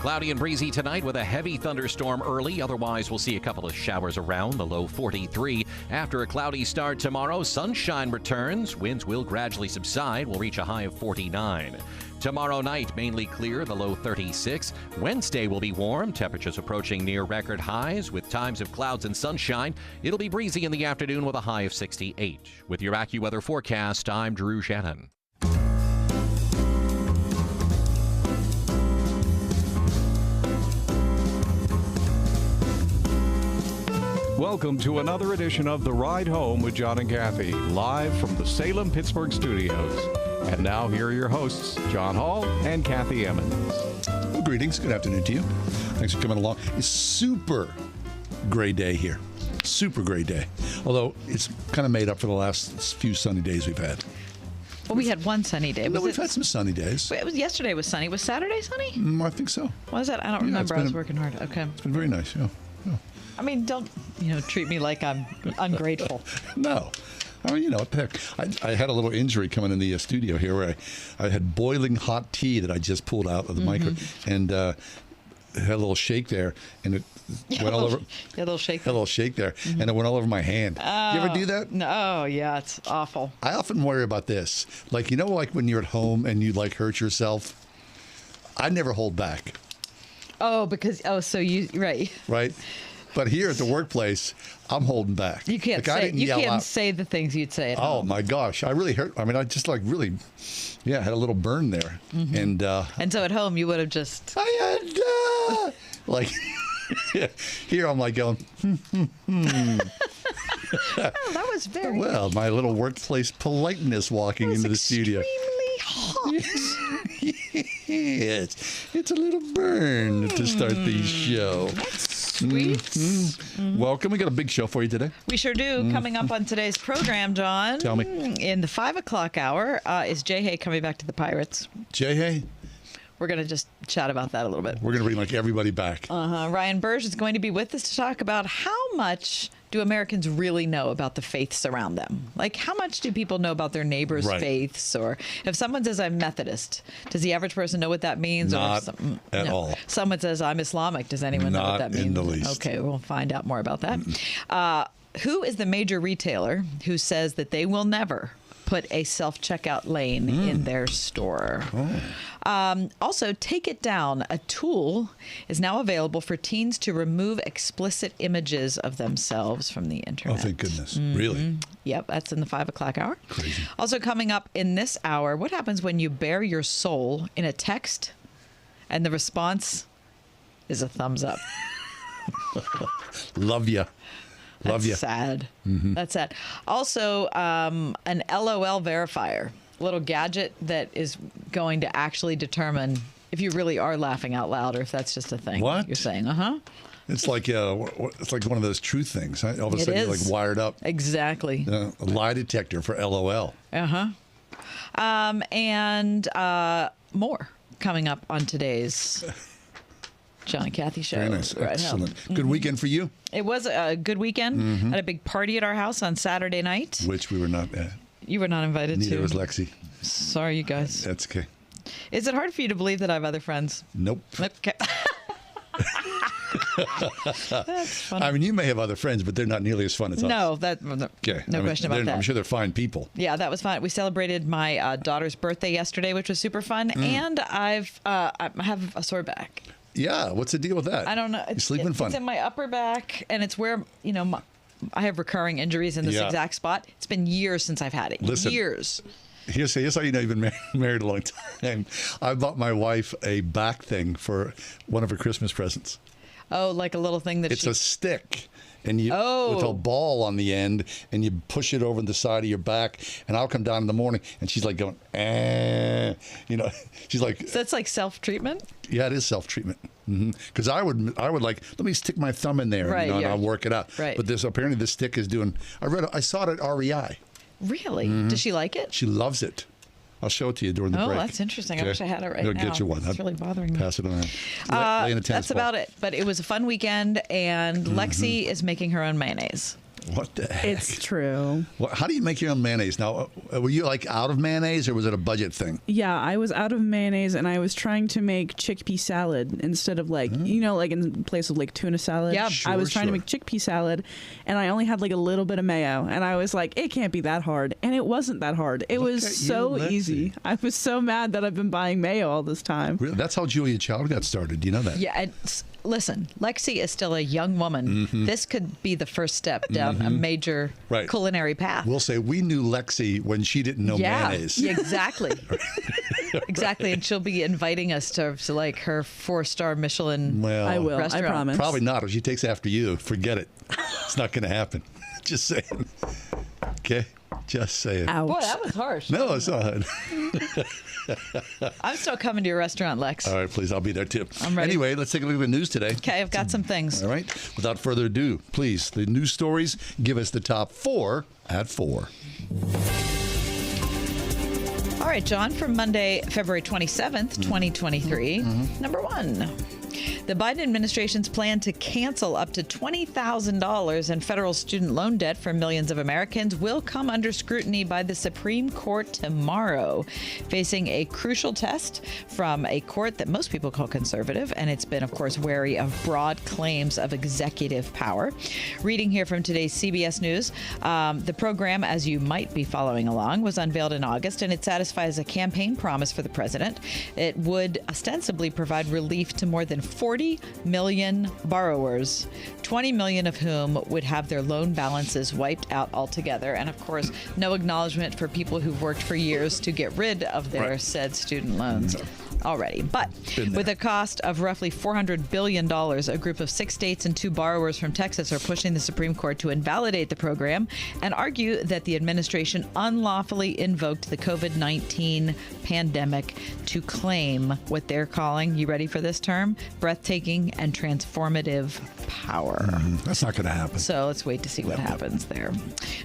Cloudy and breezy tonight with a heavy thunderstorm early. Otherwise, we'll see a couple of showers around, the low 43. After a cloudy start tomorrow, sunshine returns. Winds will gradually subside. We'll reach a high of 49. Tomorrow night, mainly clear, the low 36. Wednesday will be warm, temperatures approaching near record highs with times of clouds and sunshine. It'll be breezy in the afternoon with a high of 68. With your AccuWeather forecast, I'm Drew Shannon. Welcome to another edition of The Ride Home with John and Kathy, live from the Salem-Pittsburgh studios. And now, here are your hosts, John Hall and Kathy Emmons. Well, greetings. Good afternoon to you. Thanks for coming along. It's super gray day here. Super gray day. Although it's kind of made up for the last few sunny days we've had. Well, we had one sunny day. No, we've had some sunny days. Yesterday was sunny. Was Saturday sunny? I think so. Was it? I don't remember. I was working hard. Okay. It's been very nice, yeah. I mean, don't, treat me like I'm ungrateful. No. I mean, what the heck. I had a little injury coming in the studio here where I had boiling hot tea that I just pulled out of the microwave and had a little shake there, and it went all over. Yeah, a little shake. Had a little shake there, and it went all over my hand. You ever do that? No, yeah, it's awful. I often worry about this. Like when you're at home and you hurt yourself, I never hold back. Oh, so you, right. Right. But here at the workplace, I'm holding back. You can't say the things you'd say at home. Oh my gosh, I really hurt. I mean, I just had a little burn there, and so at home you would have just here I'm going. Oh, that was very well. My little workplace politeness walking into the studio. Extremely hot. It's a little burn to start the show. Sweet. Welcome. We got a big show for you today. We sure do. Coming up on today's program, John. Tell me. In the 5 o'clock hour, is Jay Hay coming back to the Pirates? Jay Hay? We're going to just chat about that a little bit. We're going to bring everybody back. Ryan Burge is going to be with us to talk about how much do Americans really know about the faiths around them? Like, how much do people know about their neighbors' faiths? Or if someone says, I'm Methodist, does the average person know what that means? Not at all. Someone says, I'm Islamic. Does anyone know what that means? Not in the least. Okay, we'll find out more about that. Who is the major retailer who says that they will never put a self-checkout lane in their store? Also, Take It Down, a tool, is now available for teens to remove explicit images of themselves from the internet. Oh, thank goodness. Really? Yep, that's in the 5 o'clock hour. Crazy. Also coming up in this hour, what happens when you bare your soul in a text and the response is a thumbs up? Love ya. Love That's sad. That's sad. Also, an LOL verifier, a little gadget that is going to actually determine if you really are laughing out loud or if that's just a thing. What? You're saying, It's like one of those truth things. Huh? All of a sudden you're wired up. Exactly. A lie detector for LOL. And more coming up on today's John and Kathy show. Very nice. Right. Excellent. Good weekend for you? It was a good weekend. Had a big party at our house on Saturday night. Which we were not at. You were not invited to. Neither was Lexi. Sorry, you guys. That's okay. Is it hard for you to believe that I have other friends? Nope. Okay. That's funny. I mean, you may have other friends, but they're not nearly as fun as us. No, Okay. No question about that. I'm sure they're fine people. Yeah, that was fun. We celebrated my daughter's birthday yesterday, which was super fun, and I have a sore back. Yeah, what's the deal with that? I don't know. You're sleeping fun. It's in my upper back, and it's where, I have recurring injuries in this exact spot. It's been years since I've had it. Listen, years. Here's how you know you've been married a long time. I bought my wife a back thing for one of her Christmas presents. Oh, like a little thing that It's a stick. And with a ball on the end, and you push it over the side of your back, and I'll come down in the morning, and she's like going, she's like. So that's like self-treatment? Yeah, it is self-treatment. Because I would let me stick my thumb in there, and I'll work it out. Right. But apparently this stick is doing. I saw it at REI. Really? Does she like it? She loves it. I'll show it to you during the break. Oh, that's interesting. Okay. I wish I had it right I'll now. get you one. It's really bothering me. Pass it on. That's about it. But it was a fun weekend, and Lexi is making her own mayonnaise. What the heck? It's true. How do you make your own mayonnaise? Now, were you like out of mayonnaise, or was it a budget thing? Yeah, I was out of mayonnaise, and I was trying to make chickpea salad instead of like in place of like tuna salad. Yeah, I was trying to make chickpea salad, and I only had like a little bit of mayo, and I was like, it can't be that hard, and it wasn't that hard. It was so easy. I was so mad that I've been buying mayo all this time. Really? That's how Julia Child got started. Do you know that? Yeah. Listen, Lexi is still a young woman. This could be the first step down a major culinary path. We'll say we knew Lexi when she didn't know mayonnaise. Yeah, exactly. Exactly. And she'll be inviting us to like her 4-star Michelin I will. restaurant. I promise. Probably not. If she takes after you, forget it. It's not going to happen. Just saying. Okay? Just saying. Ouch. Boy, that was harsh. No, it's not. I'm still coming to your restaurant, Lex. All right, please. I'll be there too. I'm ready. Anyway, let's take a look at the news today. Okay, I've got some things. All right. Without further ado, please, the news stories. Give us the top 4 at 4. All right, John, from Monday, February 27th, 2023. Number 1. The Biden administration's plan to cancel up to $20,000 in federal student loan debt for millions of Americans will come under scrutiny by the Supreme Court tomorrow, facing a crucial test from a court that most people call conservative, and it's been, of course, wary of broad claims of executive power. Reading here from today's CBS News, the program, as you might be following along, was unveiled in August, and it satisfies a campaign promise for the president. It would ostensibly provide relief to more than 40 million borrowers, 20 million of whom would have their loan balances wiped out altogether. And of course, no acknowledgement for people who've worked for years to get rid of their said student loans. Already. But with a cost of roughly $400 billion, a group of 6 states and 2 borrowers from Texas are pushing the Supreme Court to invalidate the program and argue that the administration unlawfully invoked the COVID-19 pandemic to claim what they're calling, you ready for this term, breathtaking and transformative power. That's not going to happen. So let's wait to see what happens there.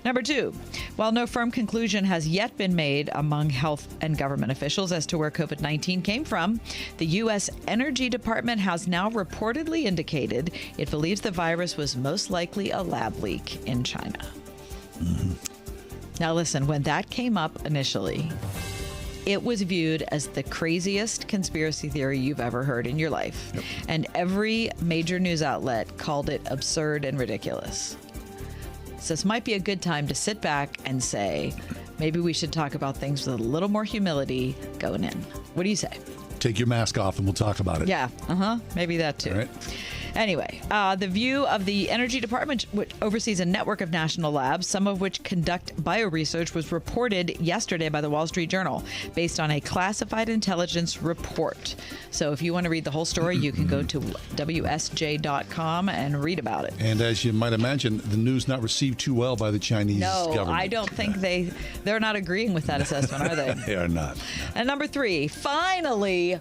Number 2, while no firm conclusion has yet been made among health and government officials as to where COVID-19 came from, the U.S. Energy Department has now reportedly indicated it believes the virus was most likely a lab leak in China. Now listen, when that came up initially, it was viewed as the craziest conspiracy theory you've ever heard in your life. And every major news outlet called it absurd and ridiculous. So this might be a good time to sit back and say, maybe we should talk about things with a little more humility going in. What do you say? Take your mask off and we'll talk about it. Yeah, maybe that too. All right. Anyway, the view of the Energy Department, which oversees a network of national labs, some of which conduct bioresearch, was reported yesterday by the Wall Street Journal based on a classified intelligence report. So if you want to read the whole story, you can go to WSJ.com and read about it. And as you might imagine, the news not received too well by the Chinese government. No, I don't think they're not agreeing with that assessment, are they? They are not. And number 3, finally,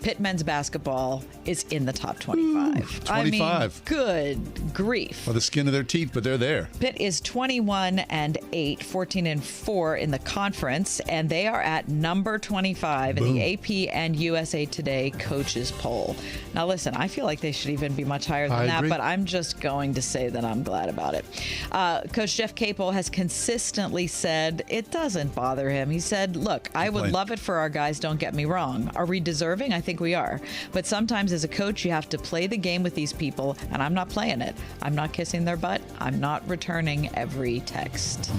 Pitt men's basketball is in the top 25. 25. I mean, good grief. Well, the skin of their teeth, but they're there. Pitt is 21-8, 14-4 in the conference, and they are at number 25 in the AP and USA Today coaches poll. Now, listen, I feel like they should even be much higher than that, but I'm just going to say that I'm glad about it. Coach Jeff Capel has consistently said it doesn't bother him. He said, look, I would love it for our guys, don't get me wrong. Are we deserving? I think we are. But sometimes as a coach, you have to play the game with these people, and I'm not playing it. I'm not kissing their butt. I'm not returning every text.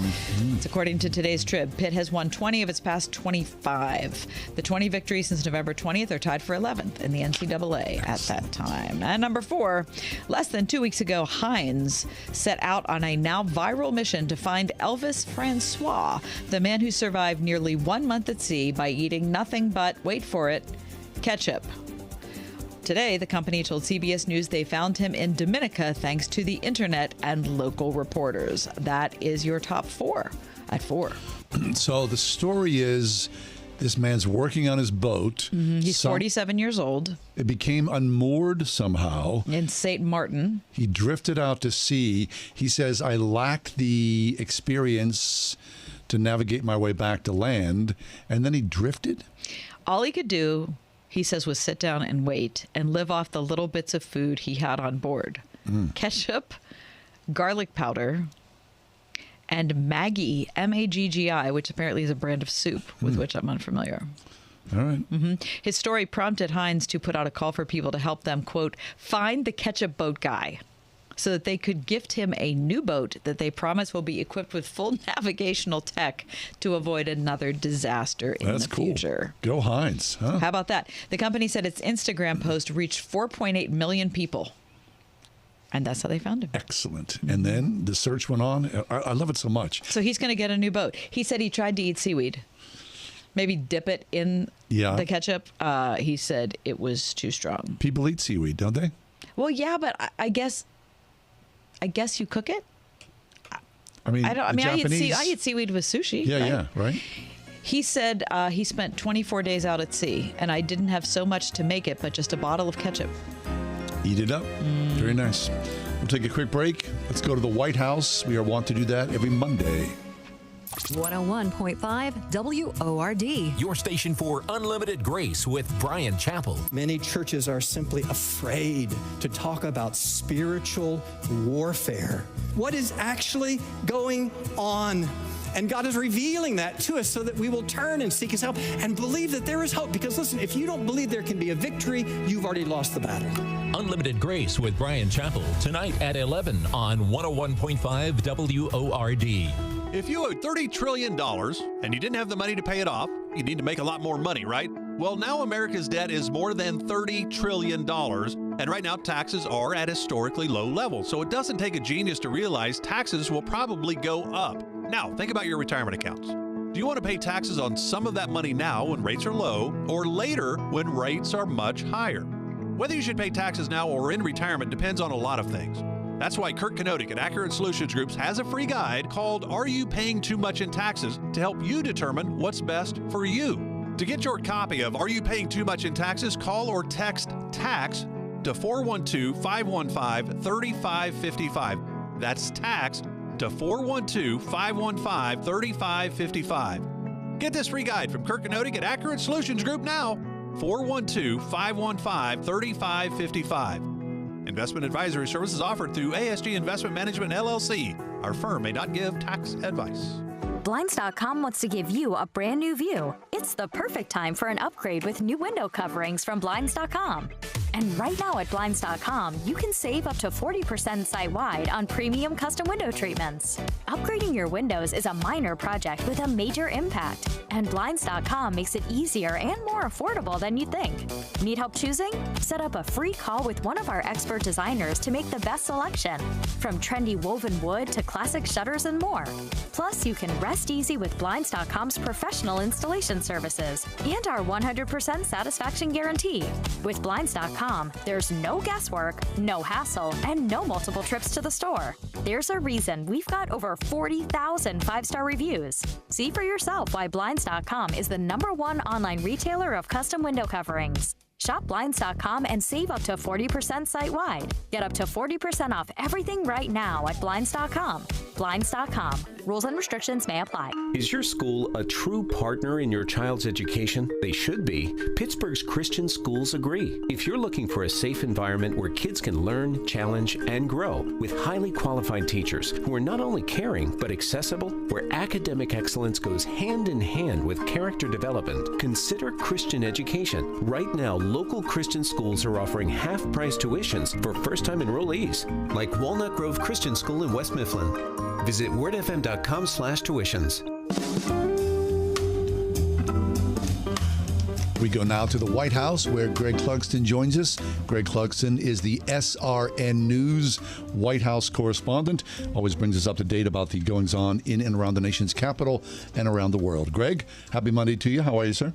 It's according to today's Trib. Pitt has won 20 of its past 25. The 20 victories since November 20th are tied for 11th in the NCAA at that time. And number 4, less than 2 weeks ago, Heinz set out on a now viral mission to find Elvis Francois, the man who survived nearly 1 month at sea by eating nothing but, wait for it, ketchup. Today, the company told CBS News they found him in Dominica thanks to the internet and local reporters. That is your top 4 at 4. So the story is this man's working on his boat. He's 47 years old. It became unmoored somehow. In St. Martin. He drifted out to sea. He says, I lacked the experience to navigate my way back to land. And then he drifted. All he could do, he says, was sit down and wait and live off the little bits of food he had on board. Ketchup, garlic powder, and Maggi, M-A-G-G-I, which apparently is a brand of soup with which I'm unfamiliar. All right. His story prompted Heinz to put out a call for people to help them, quote, find the ketchup boat guy, so that they could gift him a new boat that they promise will be equipped with full navigational tech to avoid another disaster in the future. Go Heinz. Huh? How about that? The company said its Instagram post reached 4.8 million people. And that's how they found him. Excellent. And then the search went on. I love it so much. So he's going to get a new boat. He said he tried to eat seaweed. Maybe dip it in the ketchup. He said it was too strong. People eat seaweed, don't they? Well, yeah, but I guess you cook it. I eat seaweed with sushi. Yeah, right. He said he spent 24 days out at sea, and I didn't have so much to make it, but just a bottle of ketchup. Eat it up. Very nice. We'll take a quick break. Let's go to the White House. We are wont to do that every Monday. 101.5 WORD. Your station for unlimited grace with Brian Chappell. Many churches are simply afraid to talk about spiritual warfare. What is actually going on? And God is revealing that to us so that we will turn and seek His help and believe that there is hope. Because listen, if you don't believe there can be a victory, you've already lost the battle. Unlimited Grace with Brian Chappell tonight at 11 on 101.5 WORD. If you owed $30 trillion and you didn't have the money to pay it off, you need to make a lot more money, right? Well, now America's debt is more than $30 trillion. And right now, taxes are at historically low levels. So it doesn't take a genius to realize taxes will probably go up. Now, think about your retirement accounts. Do you want to pay taxes on some of that money now when rates are low, or later when rates are much higher? Whether you should pay taxes now or in retirement depends on a lot of things. That's why Kurt Kanodik at Accurate Solutions Groups has a free guide called Are You Paying Too Much in Taxes to help you determine what's best for you. To get your copy of Are You Paying Too Much in Taxes, call or text TAX to 412-515-3555. That's TAX to 412-515-3555. Get this free guide from Kurt Kanodik at Accurate Solutions Group now. 412-515-3555. Investment advisory services offered through ASG Investment Management, LLC. Our firm may not give tax advice. Blinds.com wants to give you a brand new view. It's the perfect time for an upgrade with new window coverings from Blinds.com. And right now at Blinds.com, you can save up to 40% site-wide on premium custom window treatments. Upgrading your windows is a minor project with a major impact, and Blinds.com makes it easier and more affordable than you think. Need help choosing? Set up a free call with one of our expert designers to make the best selection, from trendy woven wood to classic shutters and more. Plus, you can rest easy with Blinds.com's professional installation services and our 100% satisfaction guarantee. With Blinds.com, there's no guesswork, no hassle, and no multiple trips to the store. There's a reason we've got over 40,000 five-star reviews. See for yourself why Blinds.com is the #1 online retailer of custom window coverings. Shop Blinds.com and save up to 40% site-wide. Get up to 40% off everything right now at Blinds.com. Blinds.com. Rules and restrictions may apply. Is your school a true partner in your child's education? They should be. Pittsburgh's Christian schools agree. If you're looking for a safe environment where kids can learn, challenge, and grow with highly qualified teachers who are not only caring but accessible, where academic excellence goes hand in hand with character development, consider Christian education. Right now, local Christian schools are offering half-price tuitions for first-time enrollees, like Walnut Grove Christian School in West Mifflin. Visit wordfm.com/tuitions. We go now to the White House, where Greg Clugston joins us. Greg Clugston is the SRN News White House correspondent. Always brings us up to date about the goings-on in and around the nation's capital and around the world. Greg, happy Monday to you. How are you, sir?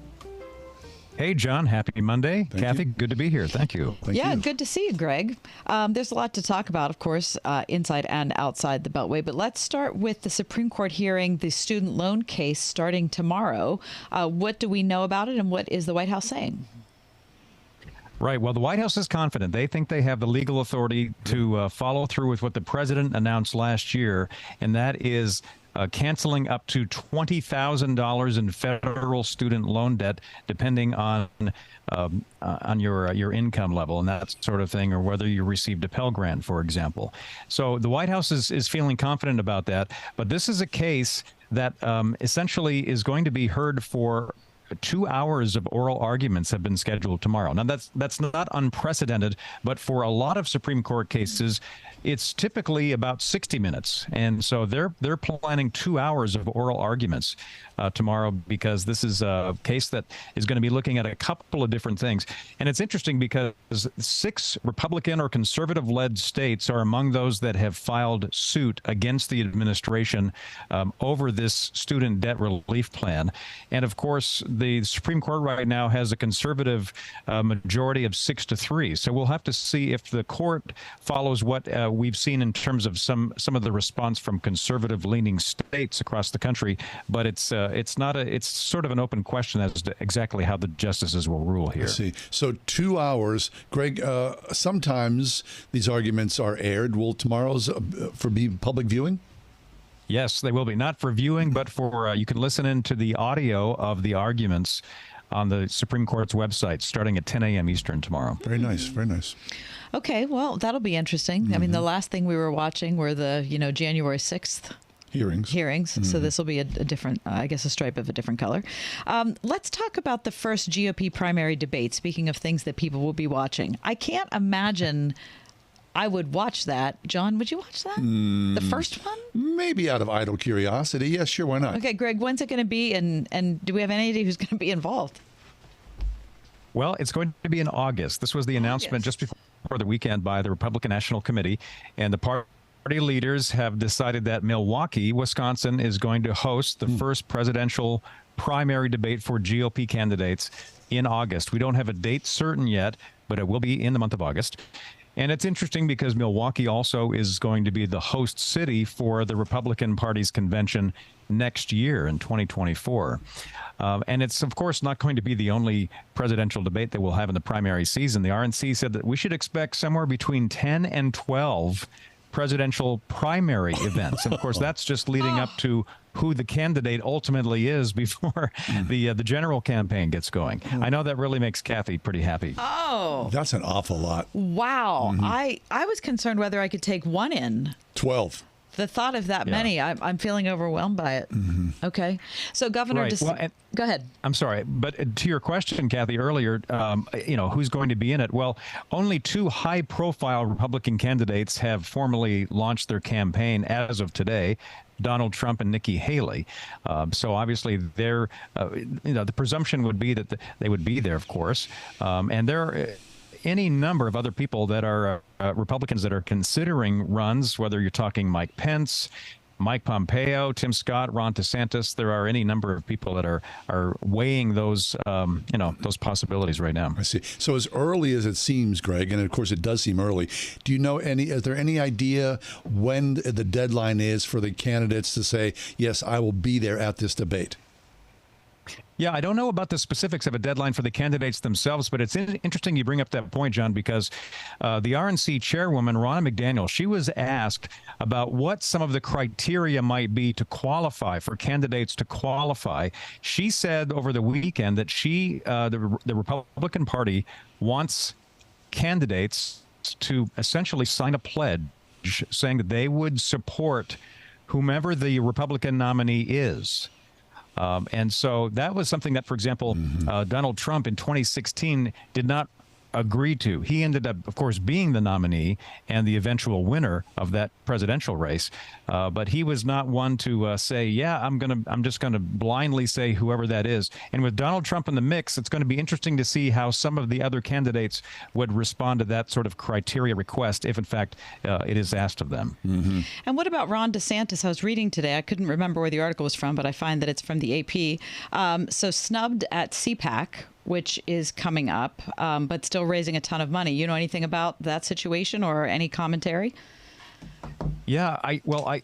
Hey, John. Happy Monday. Thank Kathy, you. good to be here. Thank you. Thank you. Good to see you, Greg. There's a lot to talk about, of course, inside and outside the Beltway. But let's start with the Supreme Court hearing the student loan case starting tomorrow. What do we know about it, and what is the White House saying? Right. Well, the White House is confident. They think they have the legal authority to follow through with what the president announced last year, and that is canceling up to $20,000 in federal student loan debt, depending on your income level and that sort of thing, or whether you received a Pell Grant, for example. So the White House is feeling confident about that. But this is a case that essentially is going to be heard for 2 hours of oral arguments have been scheduled tomorrow. Now, that's not unprecedented, but for a lot of Supreme Court cases, it's typically about 60 minutes. And so they're planning 2 hours of oral arguments tomorrow, because this is a case that is going to be looking at a couple of different things. And it's interesting because 6 Republican or conservative-led states are among those that have filed suit against the administration over this student debt relief plan. And of course, the Supreme Court right now has a conservative majority of 6-3. So we'll have to see if the court follows what we've seen in terms of some of the response from conservative-leaning states across the country. But it's sort of an open question as to exactly how the justices will rule here. I see. So 2 hours, Greg. Sometimes these arguments are aired. Will tomorrow's for be public viewing? Yes, they will be. Not for viewing, but for you can listen into the audio of the arguments on the Supreme Court's website starting at 10 a.m. Eastern tomorrow. Very nice. Very nice. Okay, well, that'll be interesting. I mean, the last thing we were watching were the, January 6th hearings. So this will be a different, I guess, a stripe of a different color. Let's talk about the first GOP primary debate. Speaking of things that people will be watching, I can't imagine I would watch that. John, would you watch that? The first one? Maybe out of idle curiosity. Yes, sure, why not? Okay, Greg, when's it going to be? And do we have any idea who's going to be involved? Well, it's going to be in August. This was the announcement just before the weekend by the Republican National Committee. And the party leaders have decided that Milwaukee, Wisconsin, is going to host the first presidential primary debate for GOP candidates in August. We don't have a date certain yet, but it will be in the month of August. And it's interesting because Milwaukee also is going to be the host city for the Republican Party's convention next year in 2024. And it's, of course, not going to be the only presidential debate that we'll have in the primary season. The RNC said that we should expect somewhere between 10 and 12 presidential primary events. And, of course, that's just leading up to who the candidate ultimately is before the general campaign gets going. I know that really makes Kathy pretty happy. Oh. That's an awful lot. Wow. I was concerned whether I could take one in. 12. The thought of that many, I'm feeling overwhelmed by it. Okay. So Governor go ahead. I'm sorry, but to your question, Kathy, earlier, who's going to be in it? Well, only 2 high-profile Republican candidates have formally launched their campaign as of today. Donald Trump and Nikki Haley. So obviously, they're, the presumption would be that they would be there, of course. And there are any number of other people that are Republicans that are considering runs, whether you're talking Mike Pence, Mike Pompeo, Tim Scott, Ron DeSantis. There are any number of people that are weighing those, those possibilities right now. I see. So as early as it seems, Greg, and of course it does seem early, do you know is there any idea when the deadline is for the candidates to say, yes, I will be there at this debate? Yeah, I don't know about the specifics of a deadline for the candidates themselves, but it's interesting you bring up that point, John, because the RNC chairwoman, Ronna McDaniel, she was asked about what some of the criteria might be to qualify, for candidates to qualify. She said over the weekend that the Republican Party wants candidates to essentially sign a pledge saying that they would support whomever the Republican nominee is. And so that was something that, for example, Donald Trump in 2016 did not agree to. He ended up, of course, being the nominee and the eventual winner of that presidential race. But he was not one to say, yeah, I'm just going to blindly say whoever that is. And with Donald Trump in the mix, it's going to be interesting to see how some of the other candidates would respond to that sort of criteria request, if in fact it is asked of them. And what about Ron DeSantis? I was reading today. I couldn't remember where the article was from, but I find that it's from the AP. So snubbed at CPAC, which is coming up, but still raising a ton of money. You know anything about that situation or any commentary? Yeah,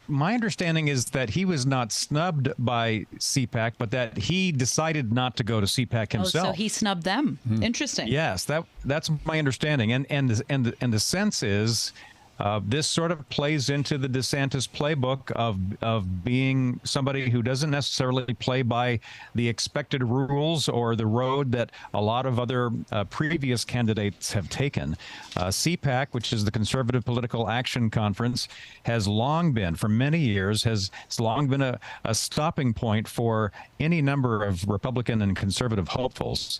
my understanding is that he was not snubbed by CPAC, but that he decided not to go to CPAC himself. Oh, so he snubbed them. Interesting. Yes, that's my understanding, and the sense is. This sort of plays into the DeSantis playbook of being somebody who doesn't necessarily play by the expected rules or the road that a lot of other previous candidates have taken. CPAC, which is the Conservative Political Action Conference, has long been, for many years, has long been a stopping point for any number of Republican and conservative hopefuls.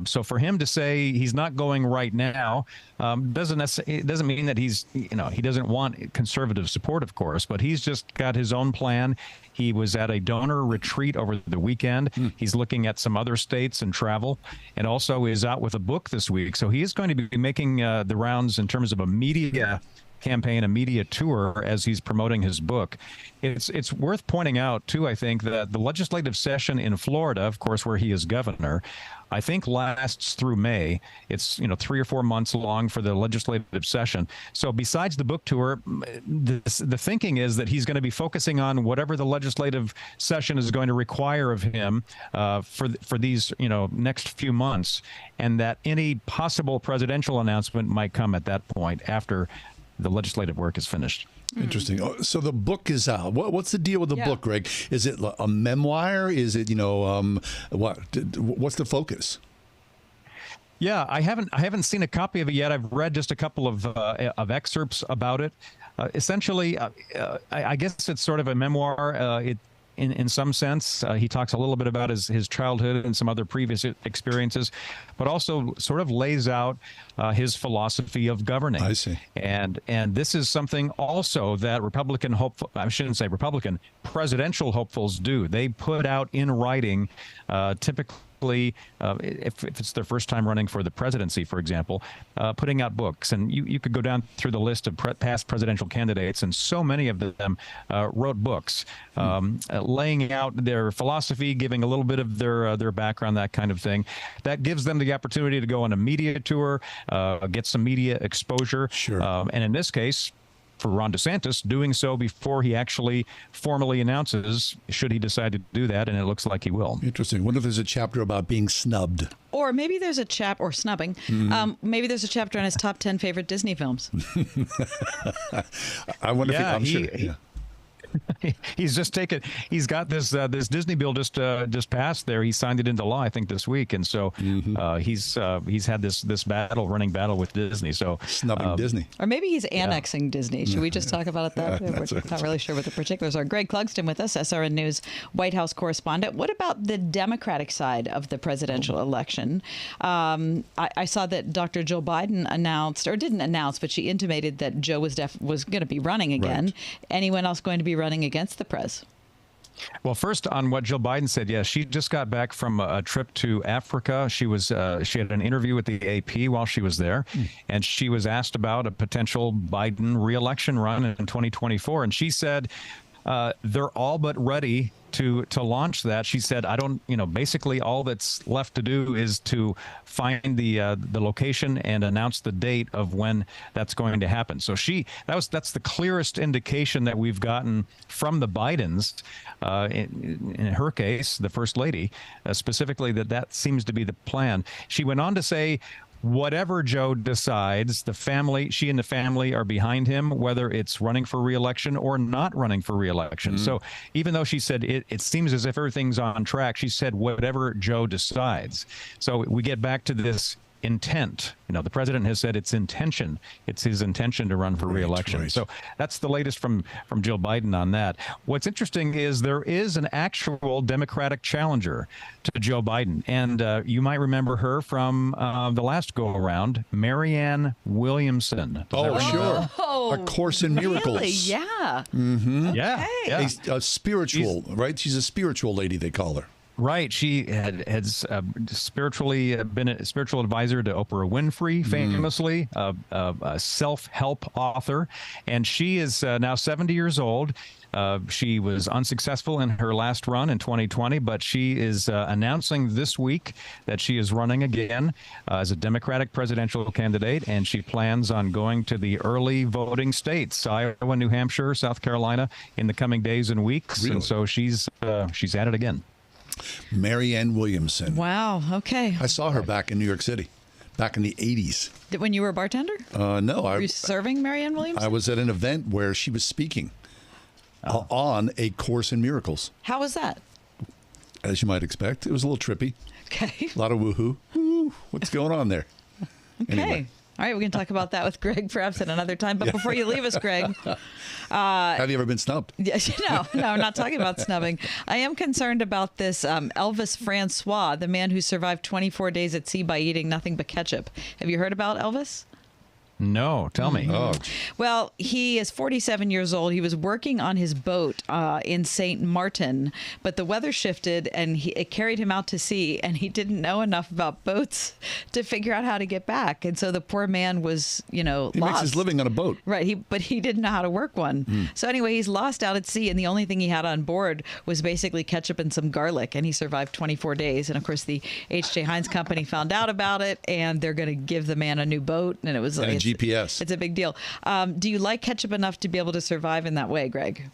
So for him to say he's not going right now doesn't mean that he doesn't want conservative support, of course, but he's just got his own plan. He was at a donor retreat over the weekend. He's looking at some other states and travel, and also is out with a book this week. So he is going to be making the rounds in terms of a media campaign, a media tour, as he's promoting his book. It's worth pointing out, too, I think, that the legislative session in Florida, of course, where he is governor, I think lasts through May. It's 3 or 4 months long for the legislative session. So besides the book tour, the thinking is that he's going to be focusing on whatever the legislative session is going to require of him for these next few months, and that any possible presidential announcement might come at that point after the legislative work is finished. Interesting. So the book is out. What's the deal with the book, Greg? Is it a memoir? Is it what's the focus? Yeah, I haven't seen a copy of it yet. I've read just a couple of excerpts about it. Essentially, I guess it's sort of a memoir. In some sense, he talks a little bit about his childhood and some other previous experiences, but also sort of lays out his philosophy of governing. I see. And this is something also that Republican presidential hopefuls do. They put out in writing, typically, if it's their first time running for the presidency, for example, putting out books. And you could go down through the list of past presidential candidates, and so many of them wrote books laying out their philosophy, giving a little bit of their background, that kind of thing. That gives them the opportunity to go on a media tour, get some media exposure. Sure. And in this case, for Ron DeSantis, doing so before he actually formally announces, should he decide to do that, and it looks like he will. Interesting. Wonder if there's a chapter about being snubbed. Or maybe there's a or snubbing. Maybe there's a chapter on his top 10 favorite Disney films. I wonder if I'm sure. Yeah. He's got this Disney bill just passed there. He signed it into law, I think, this week, and so he's had this running battle with Disney. So snubbing Disney, or maybe he's annexing Disney. Should we just talk about it that way? We're not really sure what the particulars are. Greg Clugston with us, SRN News White House correspondent. What about the Democratic side of the presidential election? I saw that Dr. Joe Biden didn't announce, but she intimated that Joe was going to be running again. Right. Anyone else going to be running against the prez? Well, first on what Jill Biden said, yes, she just got back from a trip to Africa. She had an interview with the AP while she was there, and she was asked about a potential Biden re-election run in 2024, and she said they're all but ready to launch that. She said, basically all that's left to do is to find the location and announce the date of when that's going to happen. So that's the clearest indication that we've gotten from the Bidens, in her case, the First Lady, specifically that seems to be the plan. She went on to say, whatever Joe decides, she and the family are behind him, whether it's running for re-election or not running for re-election. So even though she said it seems as if everything's on track, she said whatever Joe decides. So we get back to this intent. The president has said it's his intention to run for re-election. Right. So that's the latest from Jill Biden on that. What's interesting is there is an actual Democratic challenger to Joe Biden, and you might remember her from the last go-around, Marianne Williamson. Sure. Oh, A Course in Miracles. Really? Yeah. Mm-hmm. Yeah. A spiritual, right? She's a spiritual lady, they call her. Right. She has spiritually been a spiritual advisor to Oprah Winfrey, famously, a self-help author. And she is now 70 years old. She was unsuccessful in her last run in 2020, but she is announcing this week that she is running again as a Democratic presidential candidate, and she plans on going to the early voting states, Iowa, New Hampshire, South Carolina, in the coming days and weeks. Really? And so she's at it again. Marianne Williamson. Wow. Okay. I saw her back in New York City, back in the 80s. When you were a bartender? No. Were you serving Marianne Williamson? I was at an event where she was speaking on A Course in Miracles. How was that? As you might expect, it was a little trippy. Okay. A lot of woohoo. Woo, what's going on there? Okay. Anyway. All right, we can talk about that with Greg perhaps at another time. But before you leave us, Greg. Have you ever been snubbed? No, I'm not talking about snubbing. I am concerned about this Elvis Francois, the man who survived 24 days at sea by eating nothing but ketchup. Have you heard about Elvis? No, tell me. Oh. Well, he is 47 years old. He was working on his boat in St. Martin, but the weather shifted and it carried him out to sea, and he didn't know enough about boats to figure out how to get back. And so the poor man was, lost. He makes his living on a boat. Right, but he didn't know how to work one. So anyway, he's lost out at sea, and the only thing he had on board was basically ketchup and some garlic, and he survived 24 days. And of course, the H.J. Heinz Company found out about it, and they're going to give the man a new boat, and it was like GPS. It's a big deal. Do you like ketchup enough to be able to survive in that way, Greg?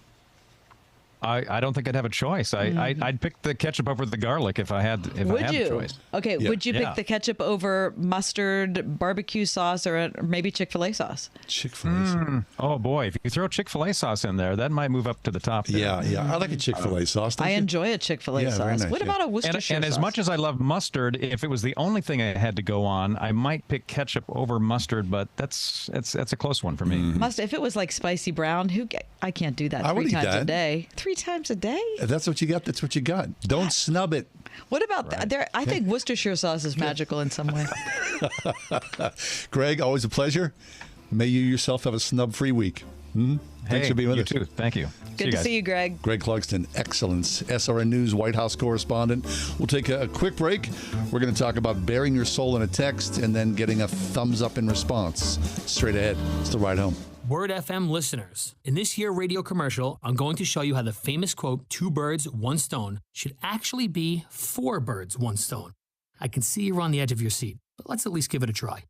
I don't think I'd have a choice. I'd pick the ketchup over the garlic if I had the choice. Okay, yeah. Would you pick the ketchup over mustard, barbecue sauce, or maybe Chick-fil-A sauce? Chick-fil-A sauce. Oh boy, if you throw Chick-fil-A sauce in there, that might move up to the top there. Yeah. I like a Chick-fil-A sauce. I enjoy a Chick-fil-A sauce. Nice, what about a Worcestershire sauce? And as much as I love mustard, if it was the only thing I had to go on, I might pick ketchup over mustard, but that's a close one for me. Mustard, if it was like spicy brown, I can't do that three times a day. 3 times a day? If that's what you got, that's what you got. Don't snub it. What about that? I think Worcestershire sauce is magical in some way. Greg, always a pleasure. May you yourself have a snub-free week. Thanks for being with us. You too. Thank you. Good to see you, Greg. Greg Clugston, Excellence, SRN News White House correspondent. We'll take a quick break. We're going to talk about bearing your soul in a text and then getting a thumbs up in response. Straight ahead. It's the ride home. Word FM listeners, in this here radio commercial, I'm going to show you how the famous quote, 2 birds, 1 stone, should actually be 4 birds, 1 stone. I can see you're on the edge of your seat, but let's at least give it a try.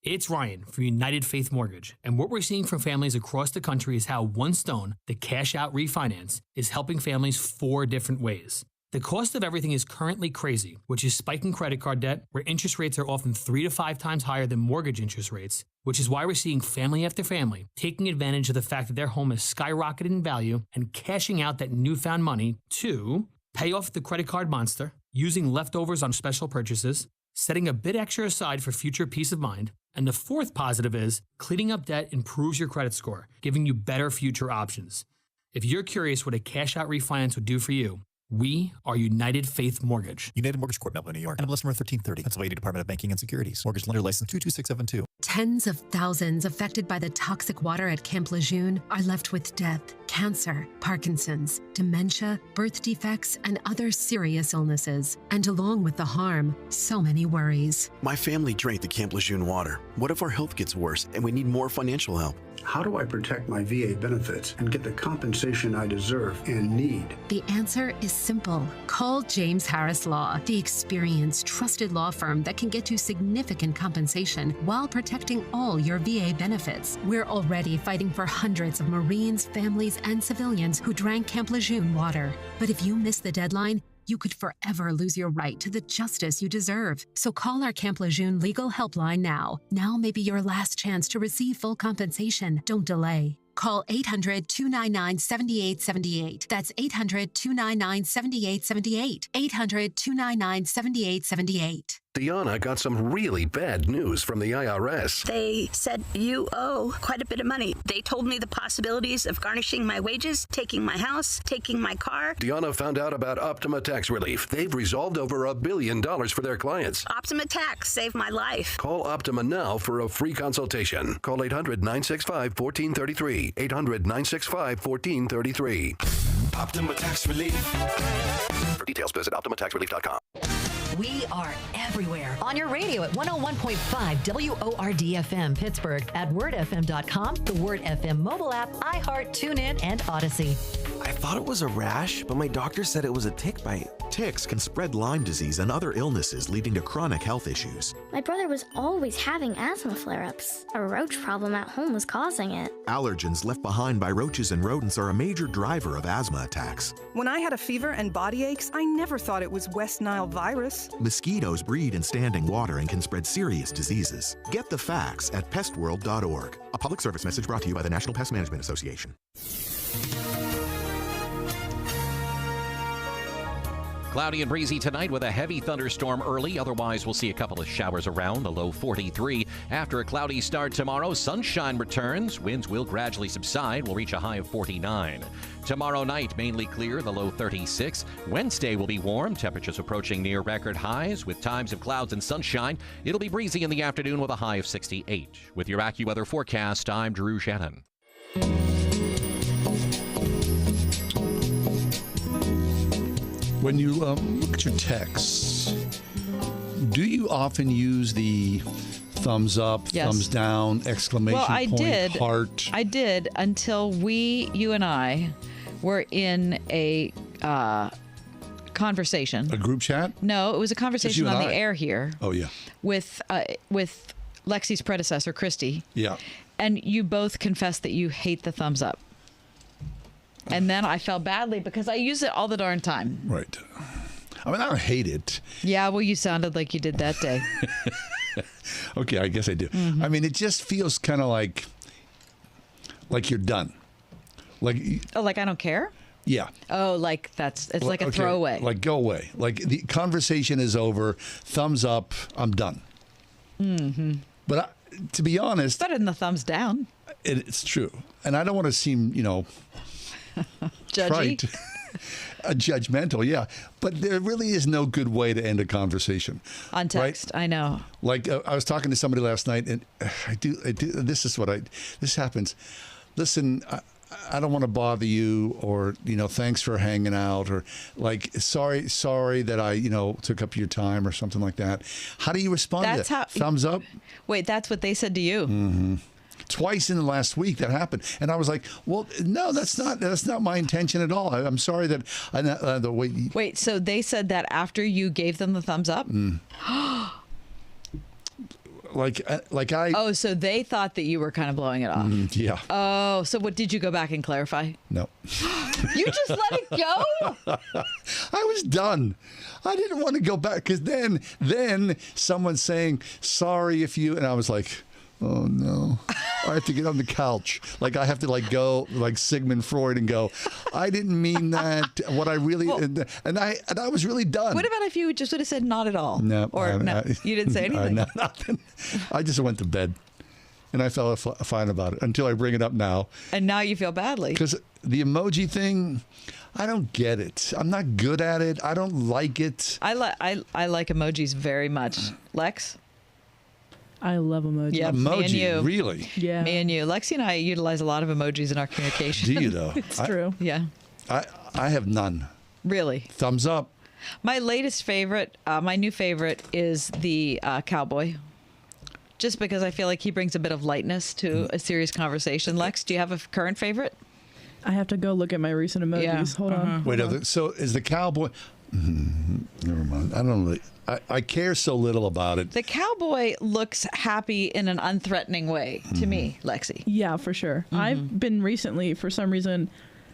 It's Ryan from United Faith Mortgage, and what we're seeing from families across the country is how 1 stone, the cash out refinance, is helping families 4 different ways. The cost of everything is currently crazy, which is spiking credit card debt, where interest rates are often 3 to 5 times higher than mortgage interest rates, which is why we're seeing family after family taking advantage of the fact that their home has skyrocketed in value and cashing out that newfound money to pay off the credit card monster, using leftovers on special purchases, setting a bit extra aside for future peace of mind, and the 4th positive is cleaning up debt improves your credit score, giving you better future options. If you're curious what a cash-out refinance would do for you, we are United Faith Mortgage. United Mortgage Corp, Melville, New York. NMLS number 1330. Pennsylvania Department of Banking and Securities. Mortgage lender license 22672. Tens of thousands affected by the toxic water at Camp Lejeune are left with death, cancer, Parkinson's, dementia, birth defects, and other serious illnesses. And along with the harm, so many worries. My family drank the Camp Lejeune water. What if our health gets worse and we need more financial help? How do I protect my VA benefits and get the compensation I deserve and need? The answer is simple. Call James Harris Law, the experienced, trusted law firm that can get you significant compensation while protecting all your VA benefits. We're already fighting for hundreds of Marines, families, and civilians who drank Camp Lejeune water. But if you miss the deadline, you could forever lose your right to the justice you deserve. So call our Camp Lejeune legal helpline now. Now may be your last chance to receive full compensation. Don't delay. Call 800-299-7878. That's 800-299-7878. 800-299-7878. Deanna got some really bad news from the IRS. They said, you owe quite a bit of money. They told me the possibilities of garnishing my wages, taking my house, taking my car. Deanna found out about Optima Tax Relief. They've resolved over $1 billion for their clients. Optima Tax saved my life. Call Optima now for a free consultation. Call 800-965-1433. 800-965-1433. Optima Tax Relief. For details, visit OptimaTaxRelief.com. We are everywhere. On your radio at 101.5 WORD FM Pittsburgh, at wordfm.com, the Word FM mobile app, iHeart, TuneIn, and Odyssey. I thought it was a rash, but my doctor said it was a tick bite. Ticks can spread Lyme disease and other illnesses, leading to chronic health issues. My brother was always having asthma flare-ups. A roach problem at home was causing it. Allergens left behind by roaches and rodents are a major driver of asthma attacks. When I had a fever and body aches, I never thought it was West Nile virus. Mosquitoes breed in standing water and can spread serious diseases. Get the facts at pestworld.org. A public service message brought to you by the National Pest Management Association. Cloudy and breezy tonight with a heavy thunderstorm early. Otherwise, we'll see a couple of showers around, the low 43. After a cloudy start tomorrow, sunshine returns. Winds will gradually subside. We'll reach a high of 49. Tomorrow night, mainly clear, the low 36. Wednesday will be warm. Temperatures approaching near record highs with times of clouds and sunshine. It'll be breezy in the afternoon with a high of 68. With your AccuWeather forecast, I'm Drew Shannon. When you look at your texts, do you often use the thumbs up, Yes. thumbs down, exclamation point, heart? I did until you and I were in a conversation. A group chat? No, it was a conversation on the air here. Oh, yeah. With Lexi's predecessor, Christy. Yeah. And you both confessed that you hate the thumbs up. And then I felt badly because I use it all the darn time. Right. I mean, I don't hate it. Yeah, well, you sounded like you did that day. Okay, I guess I do. Mm-hmm. I mean, it just feels kind of like you're done. Like I don't care? Yeah. Oh, it's like a Okay, throwaway. Like, go away. Like, the conversation is over. Thumbs up. I'm done. Mm-hmm. But to be honest, better than the thumbs down. It's true. And I don't want to seem, judgy. Right. Judgmental, yeah. But there really is no good way to end a conversation. On text, right? I know. Like, I was talking to somebody last night, and I do. This happens. Listen, I don't want to bother you, or thanks for hanging out, or like sorry that I took up your time or something like that. How do you respond to that? Thumbs up? Wait, that's what they said to you. Mm-hmm. Twice in the last week that happened, and I was like, "Well, no, that's not my intention at all. I'm sorry that the way." Wait, so they said that after you gave them the thumbs up? Like I. Oh, so they thought that you were kind of blowing it off. Yeah. Oh, so what did you go back and clarify? No. You just let it go? I was done. I didn't want to go back because then someone's saying sorry if you, and I was like, oh no, I have to get on the couch. Like I have to go like Sigmund Freud and go, I didn't mean that. What I really, and I was really done. What about if you just would have said not at all? No. Or no, you didn't say anything? No, nothing. I just went to bed and I felt fine about it until I bring it up now. And now you feel badly. Because the emoji thing, I don't get it. I'm not good at it. I don't like it. I like emojis very much. Lex? I love emojis. Yeah, emoji, me and you. Really? Yeah. Me and you. Lexi and I utilize a lot of emojis in our communication. Do you, though? It's true. Yeah. I have none. Really? Thumbs up. My latest favorite, my new favorite is the cowboy. Just because I feel like he brings a bit of lightness to a serious conversation. Lex, do you have a current favorite? I have to go look at my recent emojis. Yeah. Hold on. Wait, so is the cowboy... Never mind. I don't really... I care so little about it. The cowboy looks happy in an unthreatening way to me, Lexi. Yeah, for sure. I've been recently, for some reason,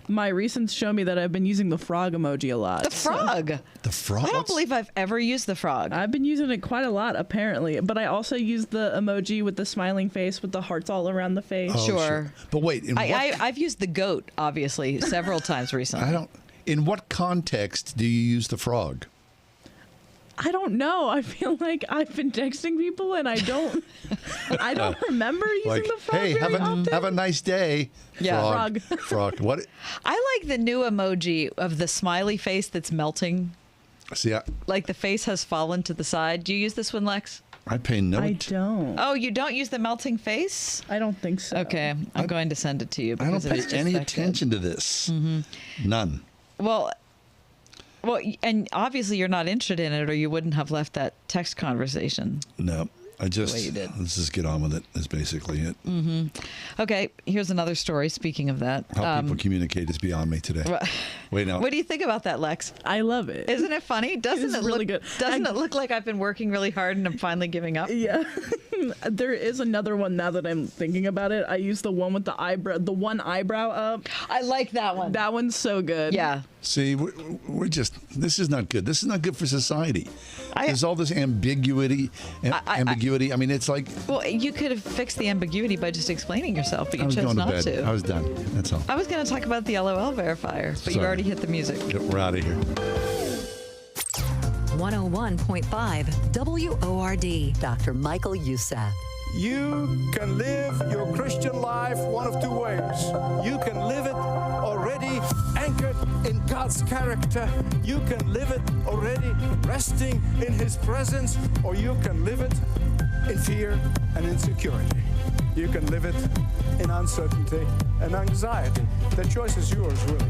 my recents show me that I've been using the frog emoji a lot. The frog? The frog? I don't believe I've ever used the frog. I've been using it quite a lot, apparently. But I also use the emoji with the smiling face with the hearts all around the face. Oh, sure. But wait, I've used the goat, obviously, several times recently. In what context do you use the frog? I don't know. I feel like I've been texting people and I don't remember using the frog. Hey, have a nice day. Yeah, frog. Frog. What? I like the new emoji of the smiley face that's melting. See, like the face has fallen to the side. Do you use this one, Lex? I pay no attention. I don't. Oh, you don't use the melting face? I don't think so. Okay, I'm going to send it to you. I don't Because pay any attention to this. Mm-hmm. None. Well, and obviously you're not interested in it, or you wouldn't have left that text conversation. No. Let's just get on with it, is basically it. Mm-hmm. Okay, here's another story, speaking of that. How people communicate is beyond me today. Wait, no. What do you think about that, Lex? I love it. Isn't it funny? Doesn't it really look good? Doesn't it look like I've been working really hard and I'm finally giving up? Yeah. There is another one now that I'm thinking about it. I use the one with the one eyebrow up. I like that one. That one's so good. Yeah. See, this is not good. This is not good for society. There's all this ambiguity. I mean, it's like... Well, you could have fixed the ambiguity by just explaining yourself, but you chose going to not bed. to. I was done. That's all. I was going to talk about the LOL verifier, but you already hit the music. We're out of here. 101.5 WORD. Dr. Michael Youssef. You can live your Christian life one of two ways. You can live it already anchored in God's character. You can live it already resting in His presence, or you can live it in fear and insecurity. You can live it in uncertainty and anxiety. The choice is yours, really.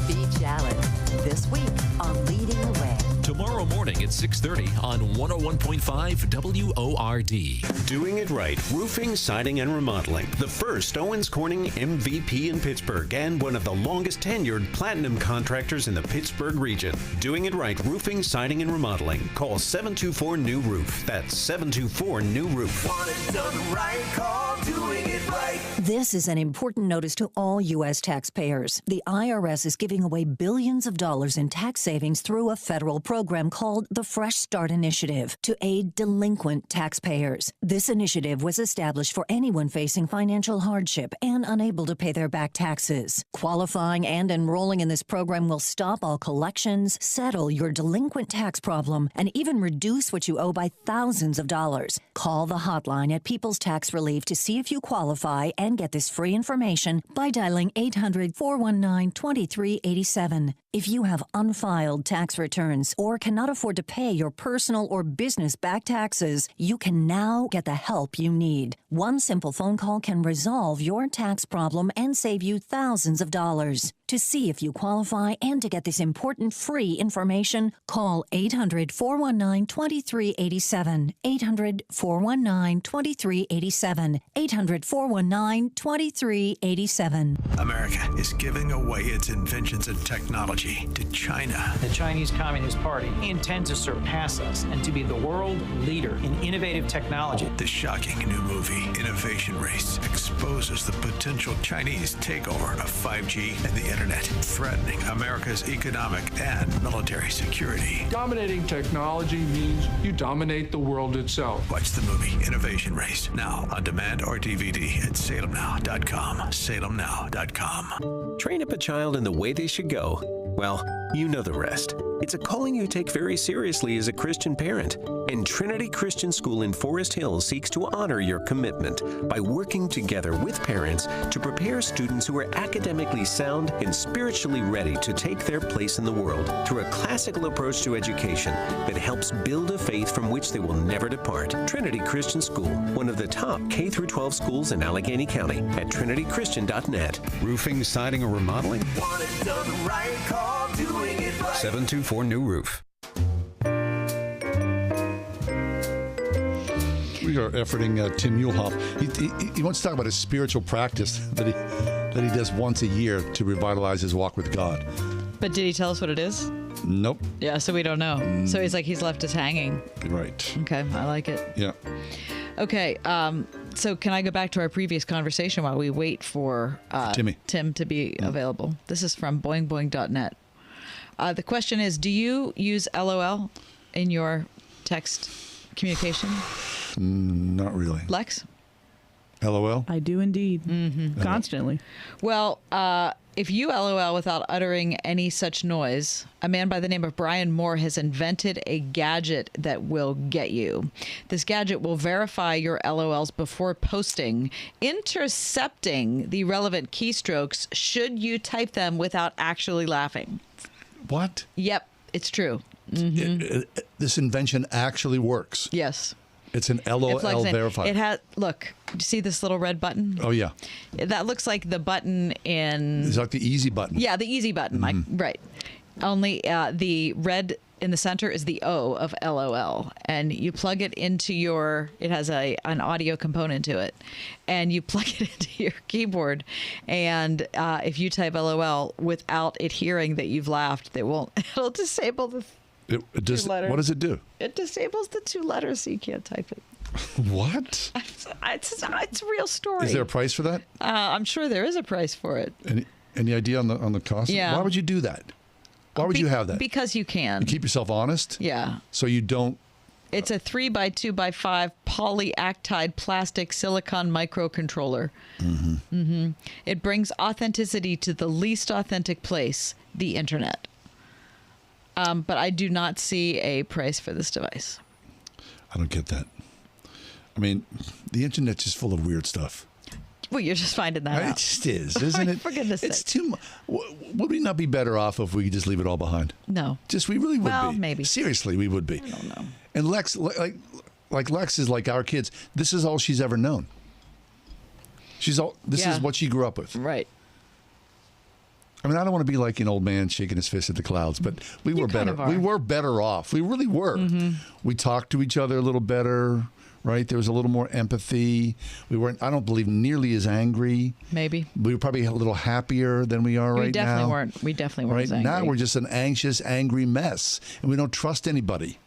Be challenged this week on Leading the Way. Tomorrow morning at 6:30 on 101.5 WORD. Doing it right. Roofing, siding, and remodeling. The first Owens Corning MVP in Pittsburgh and one of the longest tenured platinum contractors in the Pittsburgh region. Doing it right. Roofing, siding, and remodeling. Call 724-NEW-ROOF. That's 724-NEW-ROOF. Want it done right, call Doing It Right. This is an important notice to all U.S. taxpayers. The IRS is giving away billions of dollars in tax savings through a federal program called the Fresh Start Initiative to aid delinquent taxpayers. This initiative was established for anyone facing financial hardship and unable to pay their back taxes. Qualifying and enrolling in this program will stop all collections, settle your delinquent tax problem, and even reduce what you owe by thousands of dollars. Call the hotline at People's Tax Relief to see if you qualify and get this free information by dialing 800-419-2387. If you have unfiled tax returns or cannot afford to pay your personal or business back taxes, you can now get the help you need. One simple phone call can resolve your tax problem and save you thousands of dollars. To see if you qualify and to get this important free information, call 800-419-2387. 800-419-2387. 800-419-2387. America is giving away its inventions and technology to China. The Chinese Communist Party intends to surpass us and to be the world leader in innovative technology. The shocking new movie, Innovation Race, exposes the potential Chinese takeover of 5G and the internet, threatening America's economic and military security. Dominating technology means you dominate the world itself. Watch the movie Innovation Race now on demand or DVD at salemnow.com. salemnow.com. Train up a child in the way they should go. Well, you know the rest. It's a calling you take very seriously as a Christian parent. And Trinity Christian School in Forest Hills seeks to honor your commitment by working together with parents to prepare students who are academically sound and spiritually ready to take their place in the world through a classical approach to education that helps build a faith from which they will never depart. Trinity Christian School, one of the top K-12 schools in Allegheny County at trinitychristian.net. Roofing, siding, or remodeling? Want it done right, call Doing It Right. 724-NEW-ROOF. We are efforting Tim Muehlhoff. He wants to talk about his spiritual practice that he does once a year to revitalize his walk with God. But did he tell us what it is? Nope. Yeah, so we don't know. So he's left us hanging. Right. Okay, I like it. Yeah. Okay, so can I go back to our previous conversation while we wait for Tim to be available? This is from boingboing.net. The question is, do you use LOL in your text communication? Not really. Lex? LOL? I do indeed. Mm-hmm. Constantly. Well, if you LOL without uttering any such noise, a man by the name of Brian Moore has invented a gadget that will get you. This gadget will verify your LOLs before posting, intercepting the relevant keystrokes should you type them without actually laughing. What? Yep, it's true. Mm-hmm. This invention actually works. Yes. It's an LOL verifier. It has. Look, do you see this little red button? Oh yeah. That looks like the button in. It's like the easy button. Yeah, the easy button. Right. Only the red in the center is the O of LOL, and you plug it into your. It has an audio component to it, and you plug it into your keyboard, and if you type LOL without it hearing that you've laughed, it'll disable the. It does. What does it do? It disables the 2 letters so you can't type it. What? It's a real story. Is there a price for that? I'm sure there is a price for it. Any idea on the cost? Yeah. Why would you do that? Why would you have that? Because you can. You keep yourself honest? Yeah. So you don't. It's a 3x2x5 polyactide plastic silicon microcontroller. It brings authenticity to the least authentic place, the internet. But I do not see a price for this device. I don't get that. I mean, the internet's just full of weird stuff. Well, you're just finding that out. It just is, isn't it? For goodness it's sake. too much. Would we not be better off if we could just leave it all behind? No. We really would be. Well, maybe. Seriously, we would be. I don't know. And Lex, like Lex is like our kids. This is all she's ever known. This is what she grew up with. Right. I mean, I don't want to be like an old man shaking his fist at the clouds, but we were better. We were better off. We really were. We talked to each other a little better, right? There was a little more empathy. We weren't, I don't believe, nearly as angry. Maybe. We were probably a little happier than we are right now. We definitely weren't Right as angry. now, we're just an anxious, angry mess, and we don't trust anybody.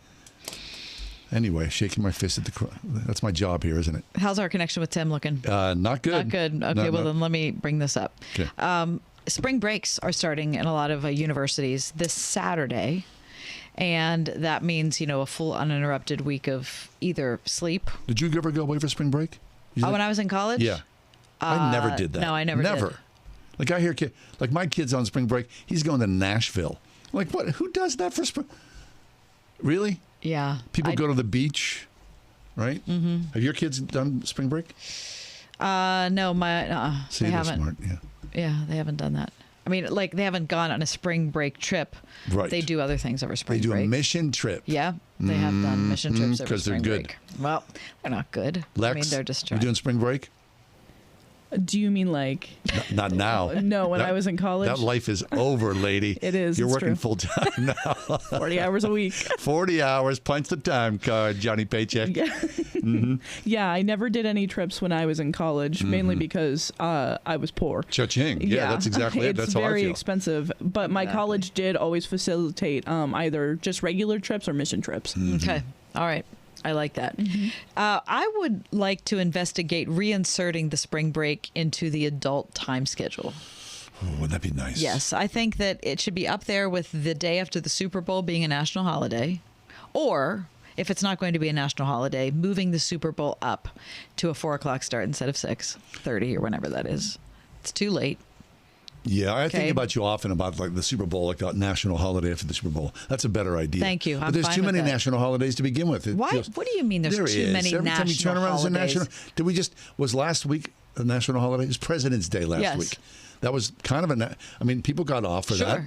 Anyway, shaking my fist at the crowd. That's my job here, isn't it? How's our connection with Tim looking? Not good. Not good. Okay, then let me bring this up. Okay. Spring breaks are starting in a lot of universities this Saturday, and that means, a full uninterrupted week of either sleep. Did you ever go away for spring break? When I was in college? Yeah. I never did that. No, I never did. Like I hear like my kid's on spring break, he's going to Nashville. Like what? Who does that for spring? Really? Yeah. People go to the beach, right? Mm-hmm. Have your kids done spring break? No, See, they they're haven't. smart, yeah. Yeah, they haven't done that. I mean, they haven't gone on a spring break trip. Right. They do other things over spring break. They do a mission trip. Yeah, they have done mission trips over spring they're break. good. Well, they're not good. Lex, they're just you doing spring break? Do you mean like... Not now. No, when I was in college. That life is over, lady. It is. You're it's working true. full time now. 40 hours a week. 40 hours. Punch the time card, Johnny Paycheck. Yeah. Yeah, I never did any trips when I was in college, mainly because I was poor. Cha-ching. Yeah, that's exactly it. That's it's how I feel. very expensive. But my college did always facilitate either just regular trips or mission trips. Okay. All right. I like that. I would like to investigate reinserting the spring break into the adult time schedule. Oh, wouldn't that be nice? Yes, I think that it should be up there with the day after the Super Bowl being a national holiday. Or, if it's not going to be a national holiday, moving the Super Bowl up to a 4 o'clock start instead of 6:30 or whenever that is. It's too late. Yeah, I think about you often about like the Super Bowl, like a national holiday after the Super Bowl. That's a better idea. Thank you. But there's too many national holidays to begin with. Why? What do you mean there's too many Every national time you turn around, holidays? it's a national. Was last week a national holiday? It was President's Day last week. That was kind of people got off for that.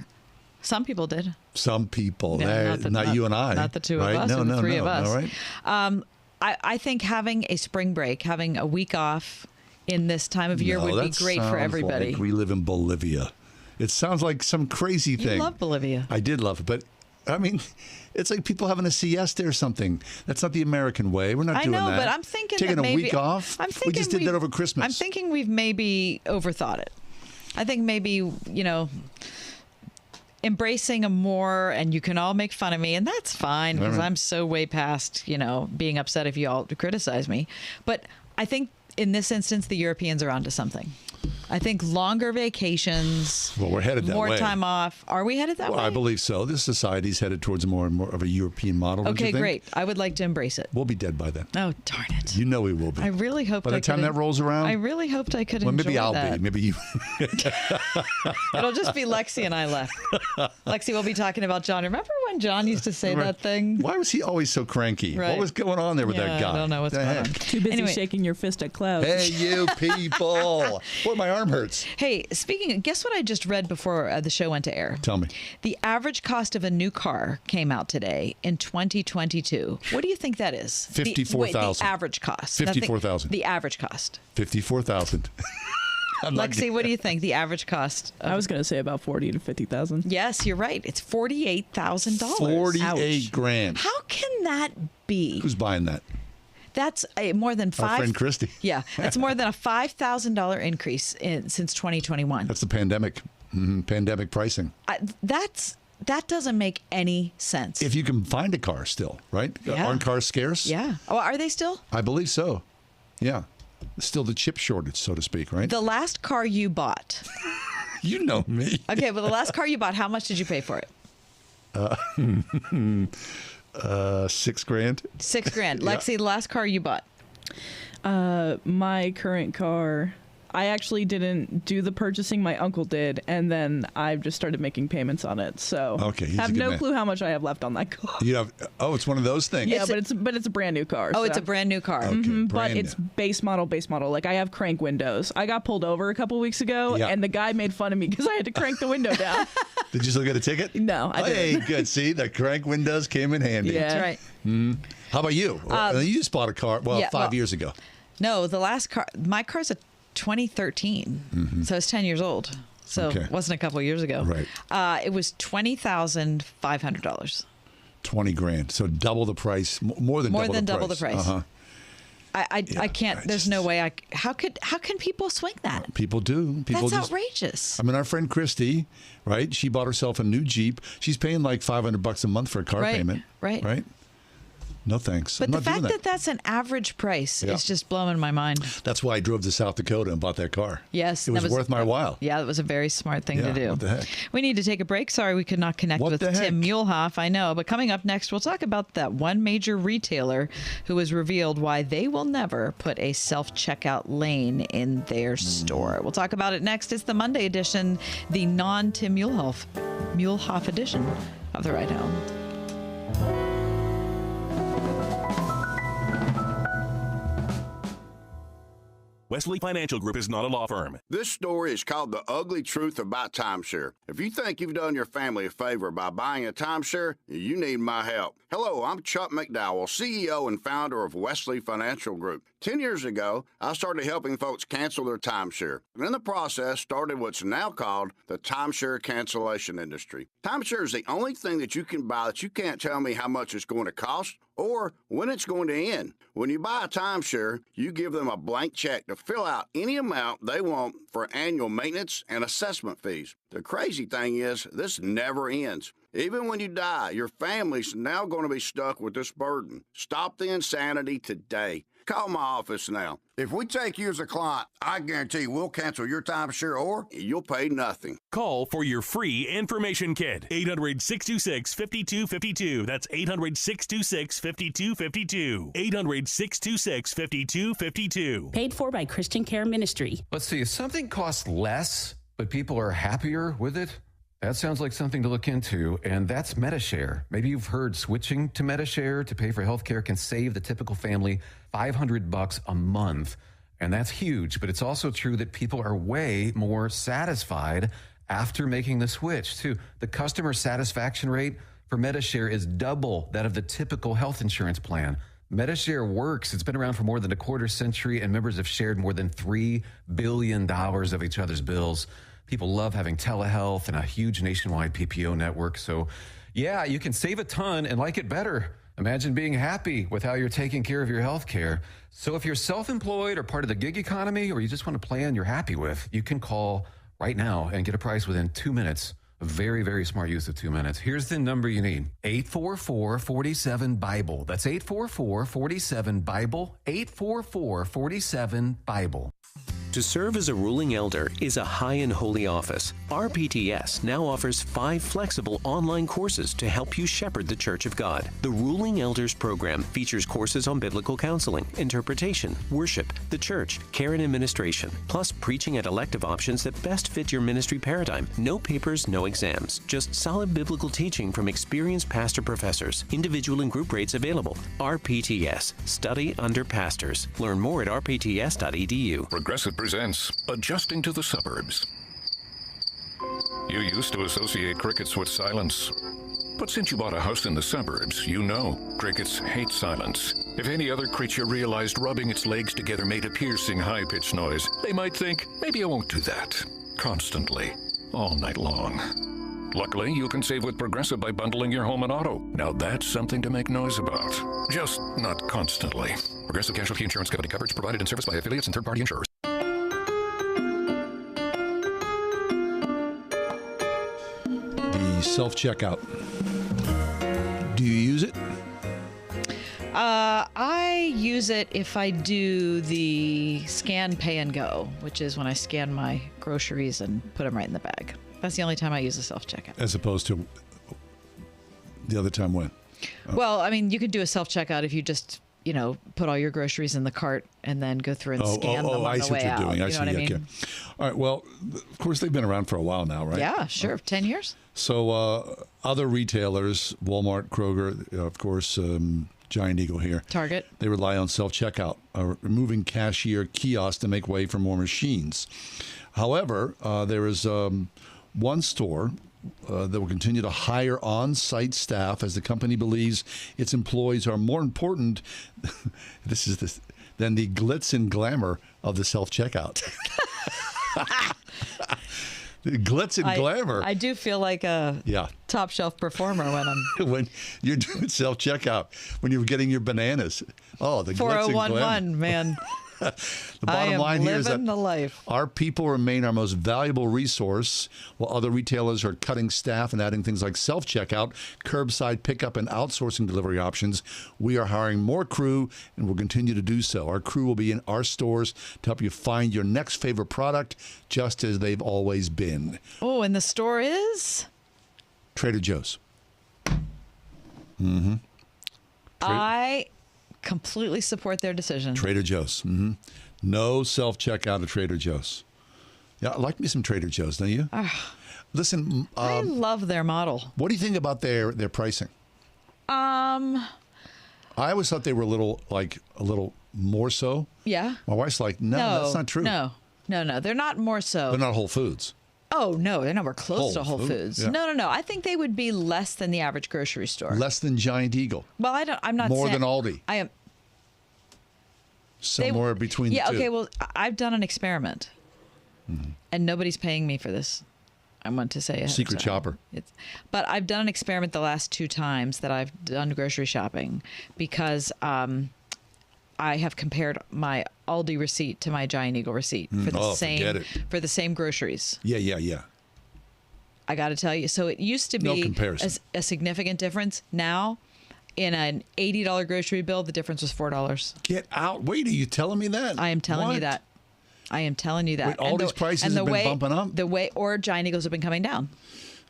Some people did. Some people. Yeah, not you and I. Not the two right? of us or the three of us. All right. I think having a spring break, having a week off in this time of year would be great for everybody. Like we live in Bolivia. It sounds like some crazy thing. You love Bolivia. I did love it, but I mean, it's like people having a siesta or something. That's not the American way. We're not doing that. I know, but I'm thinking taking that maybe, a week off. We just did that over Christmas. I'm thinking we've maybe overthought it. I think maybe, embracing a more, and you can all make fun of me, and that's fine because I'm so way past, being upset if you all criticize me. But I think in this instance, the Europeans are onto something. I think longer vacations. Well, we're headed that way. More time off. Are we headed that way? I believe so. This society's headed towards more and more of a European model. Don't you Okay, think? Great. I would like to embrace it. We'll be dead by then. Oh, darn it. You know we will be. I really hoped by the time that rolls around. I really hoped I could well, enjoy maybe I'll that. be. Maybe you. It'll just be Lexi and I left. Lexi will be talking about John. Remember when John used to say that thing? Why was he always so cranky? Right. What was going on there with that guy? I don't know what's going on. Too busy shaking your fist at clouds. Hey, you people. Boy, my arm hurts. Hey, guess what I just read before the show went to air? Tell me. The average cost of a new car came out today in 2022. What do you think that is? $54,000. The average cost. $54,000. The average cost. $54,000. Lexi, what do you think the average cost? I was going to say about $40,000 to $50,000. Yes, you're right. It's $48,000. $48,000. How can that be? Who's buying that? That's more than Our friend Christy. Yeah, that's more than a $5,000 increase since 2021. That's the pandemic. Pandemic pricing. That doesn't make any sense. If you can find a car still, right? Yeah. Aren't cars scarce? Yeah. Oh, are they still? I believe so. Yeah. Still the chip shortage, so to speak, right? The last car you bought. You know me. Okay, but the last car you bought, how much did you pay for it? $6,000. $6,000. Lexi, the last car you bought? My current car, I actually didn't do the purchasing. My uncle did, and then I just started making payments on it. So okay, I have no clue how much I have left on that car. You have? Oh, it's one of those things. Yeah, but it's a brand new car. Oh, so. it's a brand new car. Okay, but it's base model. Like I have crank windows. I got pulled over a couple weeks ago, and the guy made fun of me because I had to crank the window down. Did you still get a ticket? No, I didn't. Hey, good. See, the crank windows came in handy. Yeah, that's right. How about you? You just bought a car. Well, 5 years ago. No, the last car. My car's a 2013, so it's 10 years old. So it wasn't a couple years ago. Right. It was $20,500. $20,000. So double the price. More than double the price. Uh-huh. I can't. There's no way. How can people swing that? People do. That's outrageous. I mean, our friend Christy, right? She bought herself a new Jeep. She's paying like $500 a month for a car payment. Right. No thanks. But the fact that that's an average price is just blowing my mind. That's why I drove to South Dakota and bought that car. Yes. It was worth my while. Yeah, it was a very smart thing to do. What the heck? We need to take a break. Sorry we could not connect with Tim Muehlhoff. I know. But coming up next, we'll talk about that one major retailer who has revealed why they will never put a self-checkout lane in their store. We'll talk about it next. It's the Monday edition, the non-Tim Muehlhoff edition of The Ride Home. Wesley Financial Group is not a law firm. This story is called The Ugly Truth About Timeshare. If you think you've done your family a favor by buying a timeshare, you need my help. Hello, I'm Chuck McDowell, CEO and founder of Wesley Financial Group. 10 years ago, I started helping folks cancel their timeshare. And in the process, started what's now called the timeshare cancellation industry. Timeshare is the only thing that you can buy that you can't tell me how much it's going to cost or when it's going to end. When you buy a timeshare, you give them a blank check to fill out any amount they want for annual maintenance and assessment fees. The crazy thing is, this never ends. Even when you die, your family's now going to be stuck with this burden. Stop the insanity today. Call my office now. If we take you as a client, I guarantee we'll cancel your timeshare or you'll pay nothing. Call for your free information kit. 800-626-5252. That's 800-626-5252. 800-626-5252. Paid for by Christian Care Ministry. Let's see, if something costs less, but people are happier with it, that sounds like something to look into, and that's MediShare. Maybe you've heard switching to MediShare to pay for healthcare can save the typical family $500 a month, and that's huge. But it's also true that people are way more satisfied after making the switch, too. The customer satisfaction rate for MediShare is double that of the typical health insurance plan. MediShare works. It's been around for more than a quarter century, and members have shared more than $3 billion of each other's bills. People love having telehealth and a huge nationwide PPO network. So, yeah, you can save a ton and like it better. Imagine being happy with how you're taking care of your health care. So if you're self-employed or part of the gig economy, or you just want a plan you're happy with, you can call right now and get a price within 2 minutes. A very, very smart use of 2 minutes. Here's the number you need. 844-47-BIBLE. That's 844-47-BIBLE. 844-47-BIBLE. To serve as a ruling elder is a high and holy office. RPTS now offers 5 flexible online courses to help you shepherd the Church of God. The Ruling Elders program features courses on biblical counseling, interpretation, worship, the church, care and administration, plus preaching at elective options that best fit your ministry paradigm. No papers, no exams, just solid biblical teaching from experienced pastor professors. Individual and group rates available. RPTS, study under pastors. Learn more at rpts.edu. Progressive presents Adjusting to the Suburbs. You used to associate crickets with silence. But since you bought a house in the suburbs, you know crickets hate silence. If any other creature realized rubbing its legs together made a piercing, high-pitched noise, they might think, maybe I won't do that. Constantly. All night long. Luckily, you can save with Progressive by bundling your home and auto. Now that's something to make noise about. Just not constantly. Progressive Casualty Insurance Company coverage provided and serviced by affiliates and third-party insurers. The self-checkout. Do you use it? I use it if I do the scan, pay, and go, which is when I scan my groceries and put them right in the bag. That's the only time I use a self-checkout. As opposed to the other time when? Well, I mean, you could do a self-checkout if you just, put all your groceries in the cart and then go through and scan them on the way out. I see what you're doing. You know what I mean? Okay. All right. Well, of course, they've been around for a while now, right? Yeah, sure. 10 years. So other retailers, Walmart, Kroger, of course, Giant Eagle here. Target. They rely on self-checkout, removing cashier kiosks to make way for more machines. However, there is one store that will continue to hire on-site staff as the company believes its employees are more important than the glitz and glamour of the self-checkout. The glitz and glamour. I do feel like a top shelf performer when you're doing self-checkout, when you're getting your bananas. Oh, the glitz and glamour. 4011, man. The bottom line here is that the life. Our people remain our most valuable resource, while other retailers are cutting staff and adding things like self-checkout, curbside pickup, and outsourcing delivery options. We are hiring more crew and will continue to do so. Our crew will be in our stores to help you find your next favorite product, just as they've always been. Oh, and the store is? Trader Joe's. Mm-hmm. I completely support their decision. Trader Joe's. Mm-hmm. No self-checkout at Trader Joe's. Yeah, I like me some Trader Joe's, don't you? Listen, I love their model. What do you think about their pricing? I always thought they were a little more so. Yeah. My wife's like, no, that's not true. No, they're not more so. They're not Whole Foods. Oh, no, they're nowhere close to Whole Foods. Yeah. No. I think they would be less than the average grocery store. Less than Giant Eagle. Well, I'm not more saying, than Aldi. I am. Somewhere between the two. Yeah, okay, well, I've done an experiment, and nobody's paying me for this. I want to say it. Secret shopper. But I've done an experiment the last 2 times that I've done grocery shopping because I have compared my Aldi receipt to my Giant Eagle receipt for the same groceries. Yeah. I got to tell you, so it used to be a significant difference. Now, in an $80 grocery bill, the difference was $4. Get out! Wait, are you telling me that? I am telling you that. I am telling you that. Wait, all these prices have been bumping up. Or Giant Eagles have been coming down.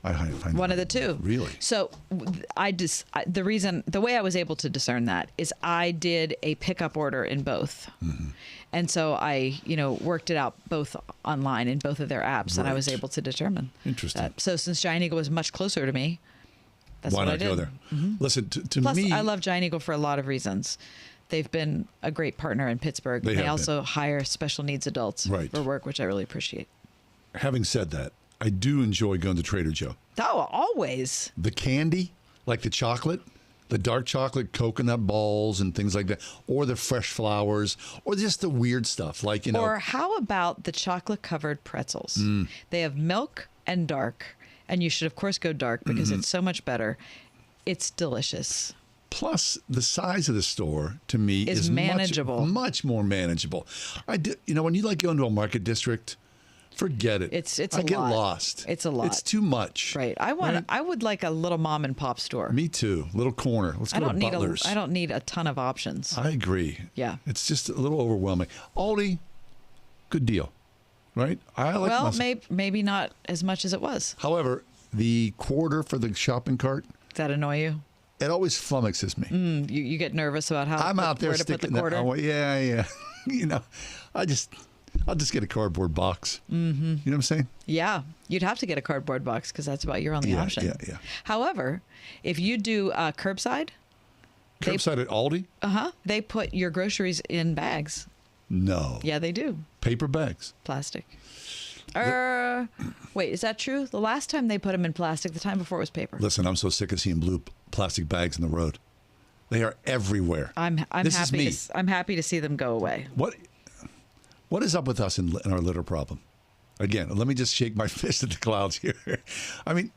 I find one of the two. Really? So the way I was able to discern that is I did a pickup order in both. Mm-hmm. And so I, worked it out both online in both of their apps, and I was able to determine. Interesting. That. So since Giant Eagle was much closer to me, that's why what I not did. go there? Mm-hmm. Listen, to Plus, me, I love Giant Eagle for a lot of reasons. They've been a great partner in Pittsburgh. They also hire special needs adults for work, which I really appreciate. Having said that, I do enjoy going to Trader Joe. Oh, always. The candy, like the chocolate, the dark chocolate coconut balls and things like that, or the fresh flowers, or just the weird stuff, like, Or how about the chocolate-covered pretzels? They have milk and dark, and you should, of course, go dark because it's so much better. It's delicious. Plus, the size of the store, to me, is manageable. Much more manageable. When you go into a market district, forget it. It's I get lost. It's a lot. It's too much. Right. I would like a little mom and pop store. Me too. Little corner. Let's go to Butler's. I don't need a ton of options. I agree. Yeah. It's just a little overwhelming. Aldi, good deal. Right? Maybe not as much as it was. However, the quarter for the shopping cart. Does that annoy you? It always flummoxes me. You get nervous about how I'm out there where to put the quarter. Yeah. I'll just get a cardboard box. Mm-hmm. You know what I'm saying? Yeah, you'd have to get a cardboard box because that's about your only option. Yeah. However, if you do curbside at Aldi, they put your groceries in bags. No. Yeah, they do. Paper bags. Plastic. Wait, is that true? The last time they put them in plastic, the time before it was paper. Listen, I'm so sick of seeing blue plastic bags in the road. They are everywhere. I'm happy to see them go away. What is up with us in our litter problem? Again, let me just shake my fist at the clouds here. I mean,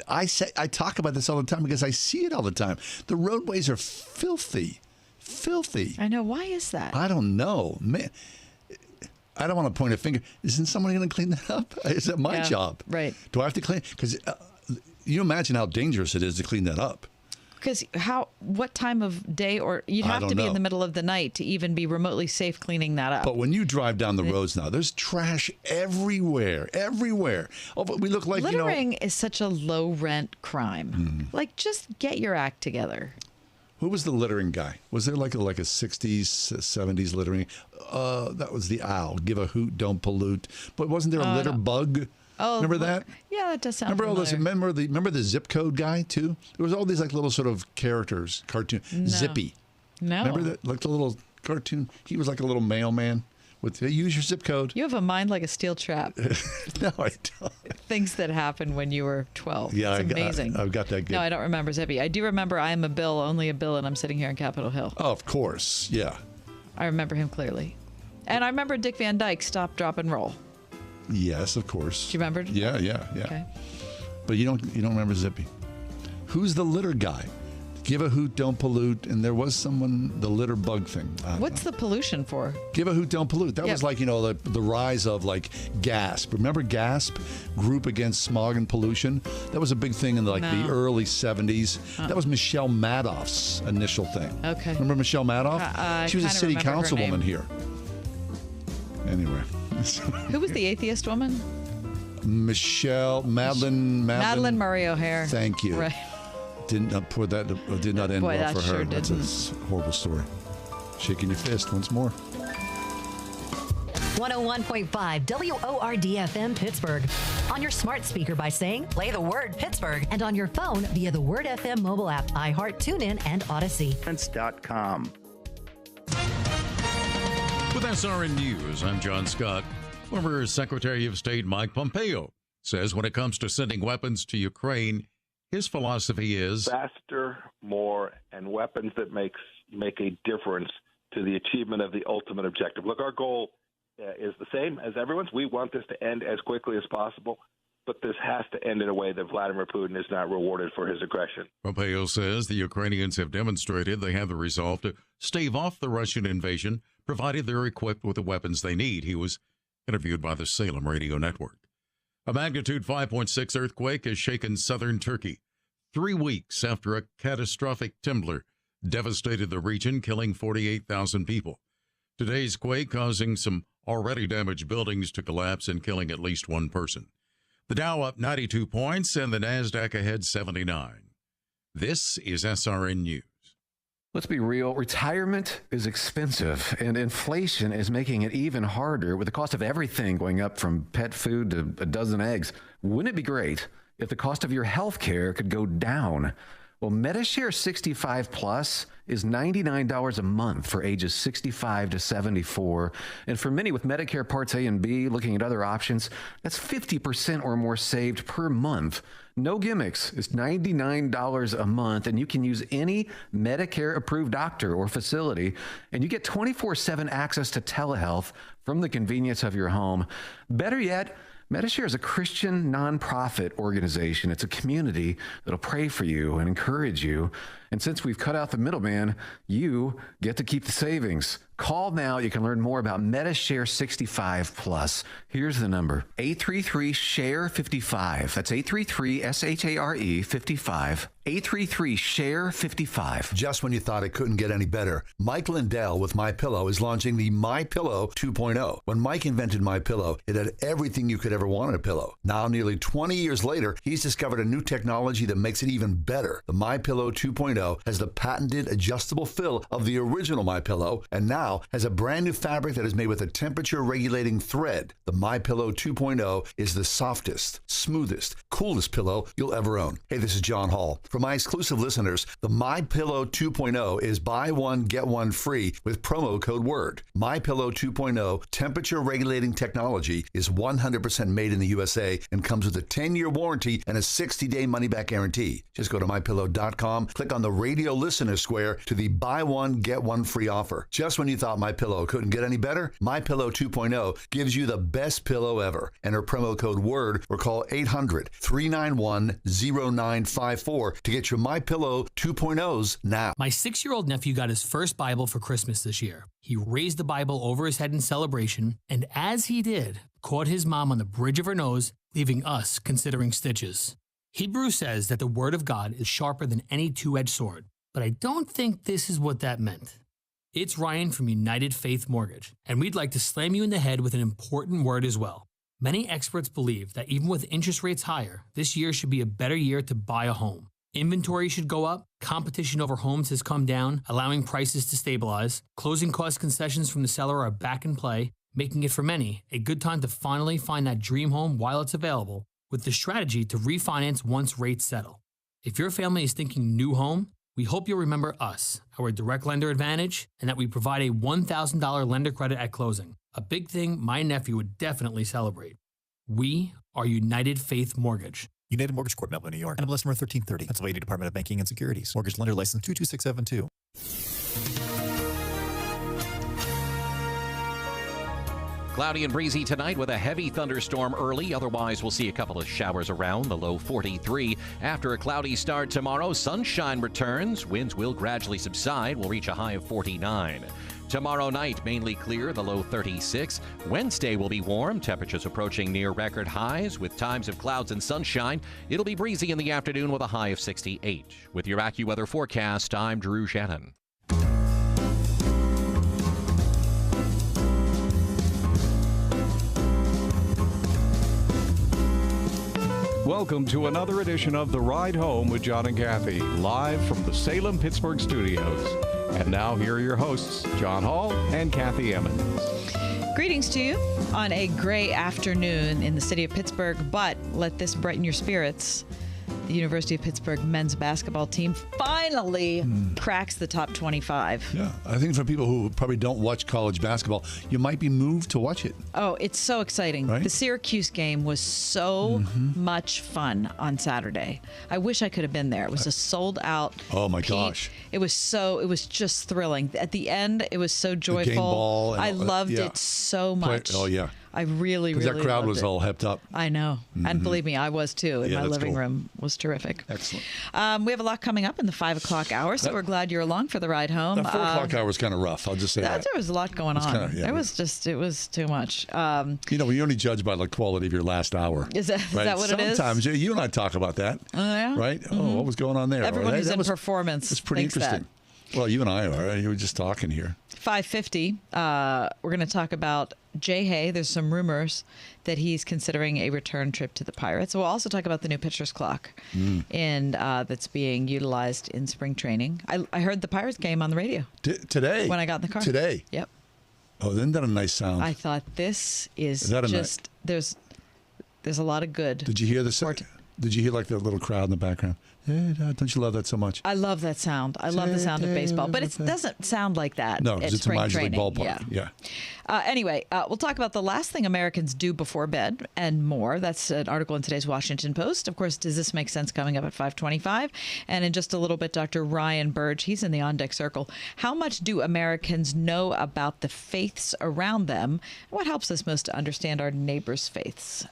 I talk about this all the time because I see it all the time. The roadways are filthy. I know. Why is that? I don't know, man. I don't want to point a finger. Isn't someone going to clean that up? Is that my job? Right. Do I have to clean? Because you imagine how dangerous it is to clean that up. Because what time of day, or you'd have to be in the middle of the night to even be remotely safe cleaning that up. But when you drive down the roads now, there's trash everywhere. Oh, but we look like, littering is such a low rent crime. Like, just get your act together. Who was the littering guy? Was there like a 60s, 70s littering? That was the owl. Give a hoot, don't pollute. But wasn't there a litter bug? Oh, remember that? Yeah, that does sound familiar. All those, remember the zip code guy too? There was all these like little sort of characters, cartoon. No. Zippy. No. Remember that? Like the little cartoon. He was like a little mailman. Use your zip code. You have a mind like a steel trap. No, I don't. Things that happened when you were 12. Yeah, it's amazing. I've got that good. No, I don't remember Zippy. I do remember I am a Bill, only a Bill, and I'm sitting here in Capitol Hill. Oh, of course. Yeah. I remember him clearly. And I remember Dick Van Dyke, Stop, Drop, and Roll. Yes, of course. Do you remember? Yeah. Okay. But you don't remember Zippy. Who's the litter guy? Give a hoot, don't pollute. And there was someone, the litter bug thing. What's the pollution for? Give a hoot, don't pollute. That was like, the rise of like GASP. Remember GASP? Group Against Smog and Pollution? That was a big thing in the early 70s. That was Michelle Madoff's initial thing. Okay. Remember Michelle Madoff? She was a city councilwoman here. Anyway. Who was the atheist woman? Madeline Murray O'Hare. Thank you. Right. Did not end well for her. That's a horrible story. Shaking your fist once more. 101.5 WORD-FM Pittsburgh. On your smart speaker by saying, play the word Pittsburgh. And on your phone via the Word FM mobile app, iHeart, TuneIn, and Odyssey. .com. With SRN News, I'm John Scott. Former Secretary of State Mike Pompeo says when it comes to sending weapons to Ukraine, his philosophy is faster, more, and weapons that make a difference to the achievement of the ultimate objective. Look, our goal is the same as everyone's. We want this to end as quickly as possible, but this has to end in a way that Vladimir Putin is not rewarded for his aggression. Pompeo says the Ukrainians have demonstrated they have the resolve to stave off the Russian invasion, provided they're equipped with the weapons they need. He was interviewed by the Salem Radio Network. A magnitude 5.6 earthquake has shaken southern Turkey 3 weeks after a catastrophic tremor devastated the region, killing 48,000 people. Today's quake causing some already damaged buildings to collapse and killing at least one person. The Dow up 92 points and the NASDAQ ahead 79. This is SRN News. Let's be real. Retirement is expensive, and inflation is making it even harder with the cost of everything going up from pet food to a dozen eggs. Wouldn't it be great if the cost of your health care could go down? Well, Medishare 65 Plus is $99 a month for ages 65 to 74. And for many with Medicare Parts A and B looking at other options, that's 50% or more saved per month. No gimmicks. It's $99 a month, and you can use any Medicare-approved doctor or facility, and you get 24/7 access to telehealth from the convenience of your home. Better yet, Medishare is a Christian nonprofit organization. It's a community that'll pray for you and encourage you. And since we've cut out the middleman, you get to keep the savings. Call now. You can learn more about Medishare 65 Plus. Here's the number: 833-SHARE-55. That's 833-SHARE-55. 833-SHARE-55. Just when you thought it couldn't get any better, Mike Lindell with MyPillow is launching the MyPillow 2.0. When Mike invented MyPillow, it had everything you could ever want in a pillow. Now, nearly 20 years later, he's discovered a new technology that makes it even better. The MyPillow 2.0 has the patented adjustable fill of the original MyPillow, and now has a brand new fabric that is made with a temperature-regulating thread. The MyPillow 2.0 is the softest, smoothest, coolest pillow you'll ever own. Hey, this is John Hall. For my exclusive listeners, the MyPillow 2.0 is buy one, get one free with promo code WORD. MyPillow 2.0 temperature-regulating technology is 100% made in the USA and comes with a 10-year warranty and a 60-day money-back guarantee. Just go to MyPillow.com, click on the radio listener square to the buy one, get one free offer. Just when you thought MyPillow couldn't get any better, MyPillow 2.0 gives you the best pillow ever. Enter promo code WORD or call 800-391-0954 to get your MyPillow 2.0s now. My 6-year-old nephew got his first Bible for Christmas this year. He raised the Bible over his head in celebration, and as he did, caught his mom on the bridge of her nose, leaving us considering stitches. Hebrews says that the Word of God is sharper than any two-edged sword, but I don't think this is what that meant. It's Ryan from United Faith Mortgage, and we'd like to slam you in the head with an important word as well. Many experts believe that even with interest rates higher, this year should be a better year to buy a home. Inventory should go up, competition over homes has come down, allowing prices to stabilize, closing cost concessions from the seller are back in play, making it for many a good time to finally find that dream home while it's available, with the strategy to refinance once rates settle. If your family is thinking new home, we hope you'll remember us, our direct lender advantage, and that we provide a $1,000 lender credit at closing. A big thing my nephew would definitely celebrate. We are United Faith Mortgage. United Mortgage Corp, Melville, New York. NMLS number 1330. Pennsylvania Department of Banking and Securities. Mortgage lender license 22672. Cloudy and breezy tonight with a heavy thunderstorm early. Otherwise, we'll see a couple of showers around, the low 43. After a cloudy start tomorrow, sunshine returns. Winds will gradually subside. We'll reach a high of 49. Tomorrow night, mainly clear, the low 36. Wednesday will be warm, temperatures approaching near record highs with times of clouds and sunshine. It'll be breezy in the afternoon with a high of 68. With your AccuWeather forecast, I'm Drew Shannon. Welcome to another edition of The Ride Home with John and Kathy, live from the Salem-Pittsburgh studios. And now, here are your hosts, John Hall and Kathy Emmons. Greetings to you on a gray afternoon in the city of Pittsburgh, but let this brighten your spirits. The University of Pittsburgh men's basketball team finally cracks the top 25. Yeah, I think for people who probably don't watch college basketball, you might be moved to watch it. Oh, it's so exciting. Right? The Syracuse game was so much fun on Saturday. I wish I could have been there. It was a sold out. Oh my gosh. It was just thrilling. At the end, it was so joyful. The game ball. I loved it so much. Oh yeah. I really that crowd loved was it. all hepped up. I know. And believe me, I was too. In my living room. It was terrific. Excellent. We have a lot coming up in the 5 o'clock hour, so we're glad you're along for the ride home. The 4 o'clock hour was kind of rough. I'll just say that. There was a lot going on. Kinda, It was too much. We only judge by the quality of your last hour. Is that what it is? Sometimes you and I talk about that. Oh, yeah? Right? Oh, what was going on there? Everyone who's in performance It's pretty thinks interesting. Well, you and I are. You were just talking here. 5:50, we're going to talk about Jay Hay. There's some rumors that he's considering a return trip to the Pirates. We'll also talk about the new pitcher's clock and that's being utilized in spring training. I heard the Pirates game on the radio. Today? When I got in the car. Today? Yep. Oh, isn't that a nice sound? I thought this is that just, there's a lot of good. Did you hear Did you hear like the little crowd in the background? Yeah, don't you love that so much? I love that sound. I love the sound of baseball, but it doesn't sound like that. No, because it's a minor league ballpark. Yeah. Anyway, we'll talk about the last thing Americans do before bed and more. That's an article in today's Washington Post. Of course, Does This Make Sense? Coming up at 5:25. And in just a little bit, Dr. Ryan Burge, he's in the On Deck Circle. How much do Americans know about the faiths around them? What helps us most to understand our neighbors' faiths?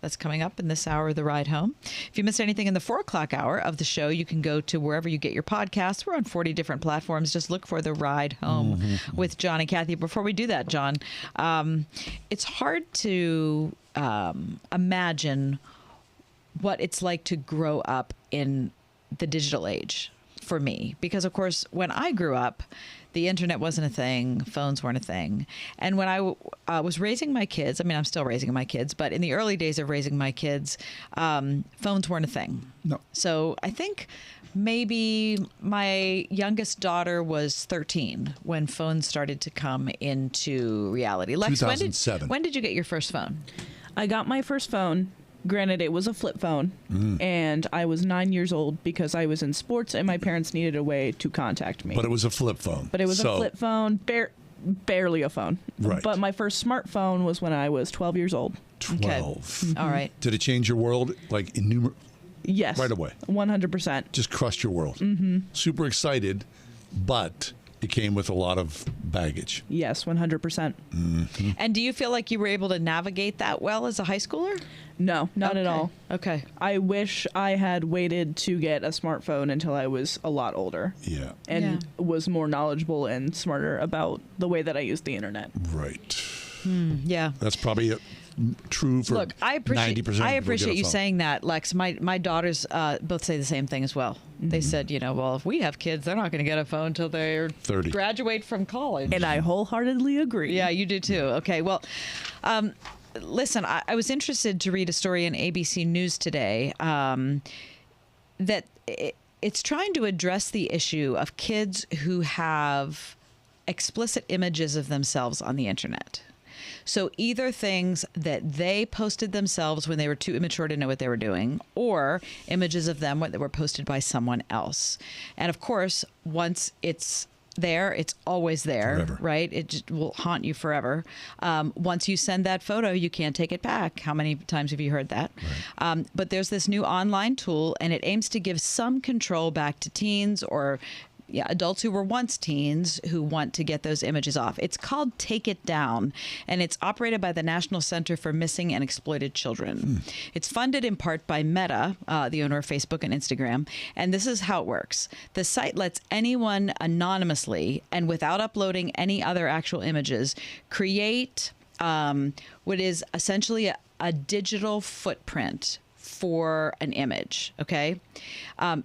That's coming up in this hour of The Ride Home. If you missed anything in the 4 o'clock hour of the show, you can go to wherever you get your podcasts. We're on 40 different platforms. Just look for The Ride Home with John and Kathy. Before we do that, John, it's hard to imagine what it's like to grow up in the digital age for me. Because, of course, when I grew up, the internet wasn't a thing. Phones weren't a thing. And when I was raising my kids, I mean, I'm still raising my kids, but in the early days of raising my kids, phones weren't a thing. No. So I think maybe my youngest daughter was 13 when phones started to come into reality. Lex, 2007. When did you get your first phone? I got my first phone Granted, it was a flip phone, and I was 9 years old because I was in sports, and my parents needed a way to contact me. But it was a flip phone. But it was a flip phone, barely a phone. Right. But my first smartphone was when I was 12 years old. 12. All right. Did it change your world, like, Yes. right away? 100%. Just crushed your world. Mm-hmm. Super excited, but it came with a lot of baggage. Yes, 100%. Mm-hmm. And do you feel like you were able to navigate that well as a high schooler? No, not at all. Okay. I wish I had waited to get a smartphone until I was a lot older. Yeah. And was more knowledgeable and smarter about the way that I use the internet. Right. Yeah. That's probably true for 90% I of people who appreciate get a you phone. saying that, Lex. My daughters both say the same thing as well. They said, well, if we have kids, they're not going to get a phone until they 30. graduate from college. And I wholeheartedly agree. Yeah, you do too. Okay, well, listen, I was interested to read a story in ABC News today that it's trying to address the issue of kids who have explicit images of themselves on the internet. So either things that they posted themselves when they were too immature to know what they were doing, or images of them that were posted by someone else. And of course, once it's there, it's always there, Forever. right? It just will haunt you forever. Once you send that photo, you can't take it back. How many times have you heard that? Right. But there's this new online tool, and it aims to give some control back to teens or adults who were once teens who want to get those images off. It's called Take It Down, and it's operated by the National Center for Missing and Exploited Children. It's funded in part by Meta, the owner of Facebook and Instagram, and this is how it works. The site lets anyone anonymously and without uploading any other actual images create what is essentially a digital footprint for an image, okay?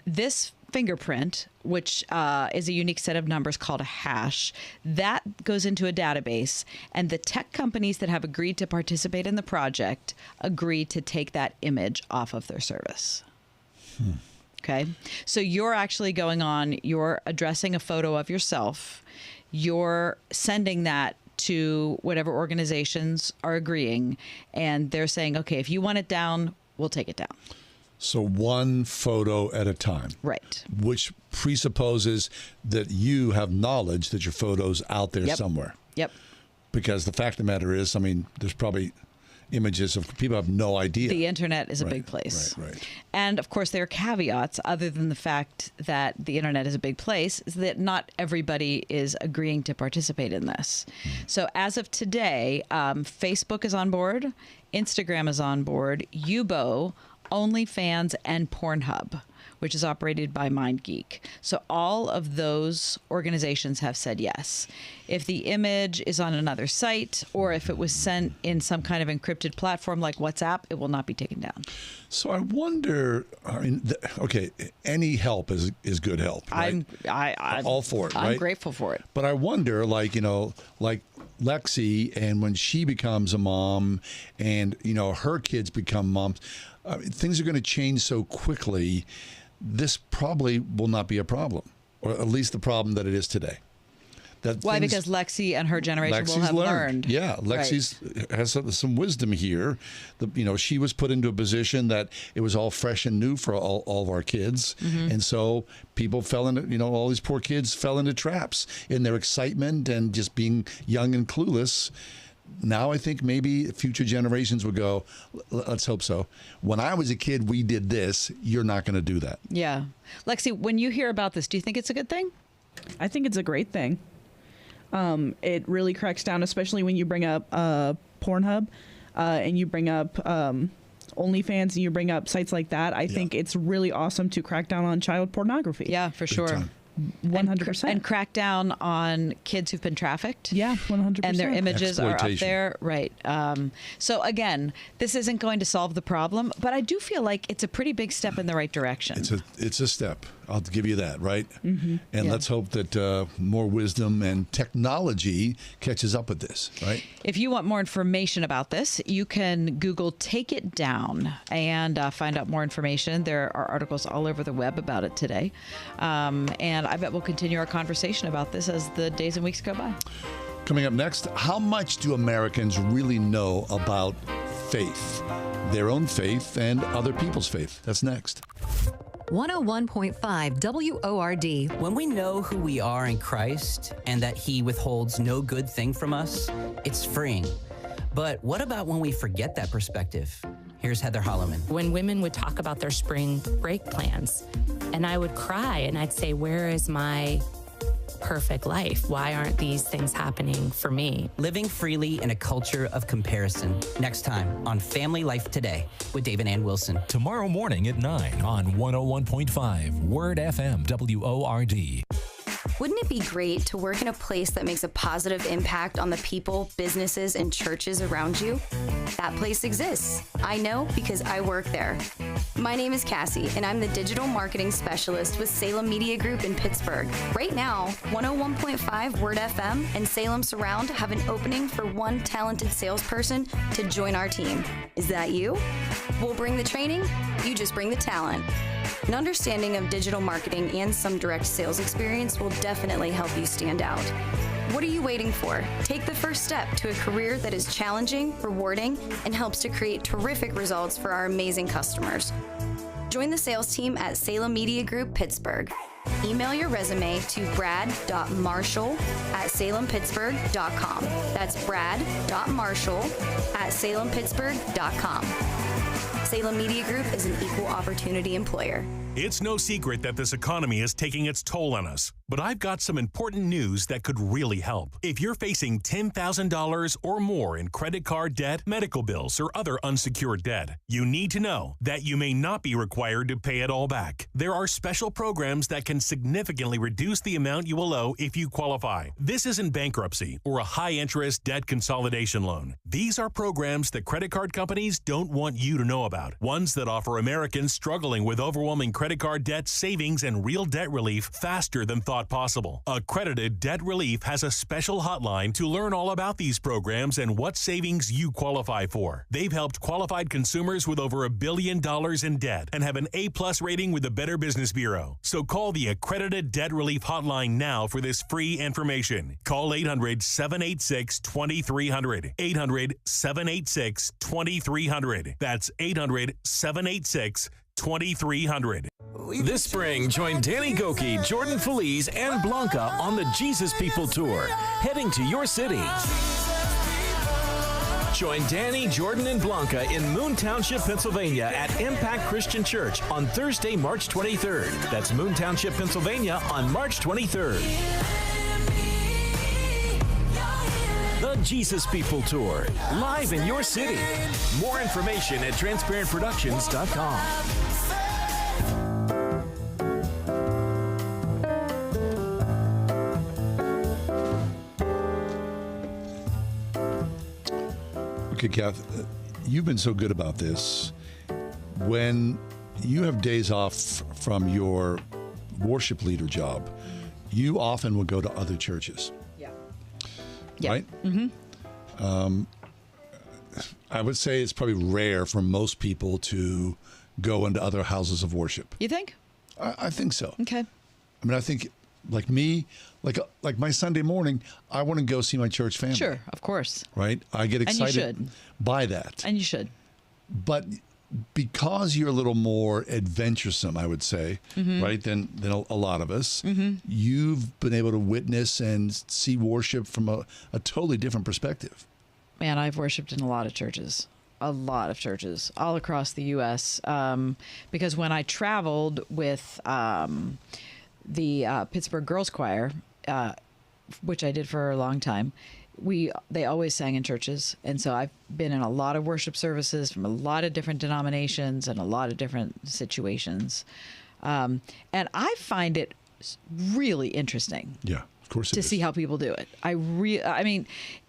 This fingerprint, which is a unique set of numbers called a hash, that goes into a database, and the tech companies that have agreed to participate in the project agree to take that image off of their service. Okay, so you're actually going on, you're addressing a photo of yourself, you're sending that to whatever organizations are agreeing, and they're saying, okay, if you want it down, we'll take it down. So one photo at a time. Right. Which presupposes that you have knowledge that your photo's out there Yep. somewhere. Yep. Because the fact of the matter is, I mean, there's probably images of people have no idea. The internet is a Right, big place. right. And of course, there are caveats other than the fact that the internet is a big place, is that not everybody is agreeing to participate in this. So as of today, Facebook is on board, Instagram is on board, Yubo, OnlyFans, and Pornhub, which is operated by MindGeek. So all of those organizations have said yes. If the image is on another site or if it was sent in some kind of encrypted platform like WhatsApp, it will not be taken down. So I wonder, I mean, okay, any help is good help, right? I'm all for it, right? I'm grateful for it. But I wonder, like Lexi, and when she becomes a mom and, her kids become moms, things are going to change so quickly. This probably will not be a problem, or at least the problem that it is today. Why? Because Lexi and her generation will have learned. Yeah, Lexi's has some wisdom here. She was put into a position that it was all fresh and new for all of our kids. Mm-hmm. And so people fell into, all these poor kids fell into traps in their excitement and just being young and clueless. Now I think maybe future generations would go, let's hope so. When I was a kid, we did this. You're not going to do that. Yeah. Lexi, when you hear about this, do you think it's a good thing? I think it's a great thing. It really cracks down, especially when you bring up Pornhub and you bring up OnlyFans and you bring up sites like that. I think it's really awesome to crack down on child pornography. Yeah, for sure. 100%. And crack down on kids who've been trafficked. Yeah, 100%. And their images are up there. Right. So again, this isn't going to solve the problem, but I do feel like it's a pretty big step in the right direction. It's a step. I'll give you that, right? Mm-hmm. And let's hope that more wisdom and technology catches up with this, right? If you want more information about this, you can Google Take It Down and find out more information. There are articles all over the web about it today. And I bet we'll continue our conversation about this as the days and weeks go by. Coming up next, how much do Americans really know about faith, their own faith and other people's faith. That's next. 101.5 WORD. When we know who we are in Christ and that He withholds no good thing from us, it's freeing. But what about when we forget that perspective? Here's Heather Holloman. When women would talk about their spring break plans, and I would cry and I'd say, where is my perfect life? Why aren't these things happening for me? Living freely in a culture of comparison. Next time on Family Life Today with David Ann Wilson. Tomorrow morning at 9 on 101.5 Word FM WORD. Wouldn't it be great to work in a place that makes a positive impact on the people, businesses, and churches around you? That place exists. I know because I work there. My name is Cassie, and I'm the digital marketing specialist with Salem Media Group in Pittsburgh. Right now, 101.5 Word FM and Salem Surround have an opening for one talented salesperson to join our team. Is that you? We'll bring the training, you just bring the talent. An understanding of digital marketing and some direct sales experience will definitely help you stand out. What are you waiting for? Take the first step to a career that is challenging, rewarding, and helps to create terrific results for our amazing customers. Join the sales team at Salem Media Group Pittsburgh. Email your resume to brad.marshall@salempittsburgh.com. That's brad.marshall@salempittsburgh.com. Salem Media Group is an equal opportunity employer. It's no secret that this economy is taking its toll on us, but I've got some important news that could really help. If you're facing $10,000 or more in credit card debt, medical bills, or other unsecured debt, you need to know that you may not be required to pay it all back. There are special programs that can significantly reduce the amount you will owe if you qualify. This isn't bankruptcy or a high-interest debt consolidation loan. These are programs that credit card companies don't want you to know about. Ones that offer Americans struggling with overwhelming credit card debt savings and real debt relief faster than thought possible. Accredited Debt Relief has a special hotline to learn all about these programs and what savings you qualify for. They've helped qualified consumers with over $1 billion in debt and have an A+ rating with the Better Business Bureau. So call the Accredited Debt Relief hotline now for this free information. Call 800-786-2300. 800-786-2300. That's 800-786-2300. This spring, join Danny Goki, Jordan Feliz, and Blanca on the Jesus People Tour, heading to your city. Join Danny, Jordan, and Blanca in Moon Township, Pennsylvania at Impact Christian Church on Thursday, March 23rd. That's Moon Township, Pennsylvania on March 23rd. The Jesus People Tour, live in your city. More information at transparentproductions.com. Okay, Kath, you've been so good about this. When you have days off from your worship leader job, you often will go to other churches. Yeah. Right? Mm-hmm. I would say it's probably rare for most people to go into other houses of worship. You think? I think so. Okay. I mean, I think, like me, like my Sunday morning, I want to go see my church family. Sure, of course. Right? I get excited by that. And you should. But because you're a little more adventuresome, I would say, Mm-hmm. right, than a lot of us, you've been able to witness and see worship from a totally different perspective. Man, I've worshiped in a lot of churches all across the U.S. Because when I traveled with the Pittsburgh Girls Choir, which I did for a long time, they always sang in churches, and so I've been in a lot of worship services from a lot of different denominations and a lot of different situations, and I find it really interesting. Yeah, of course, to see how people do it. I mean,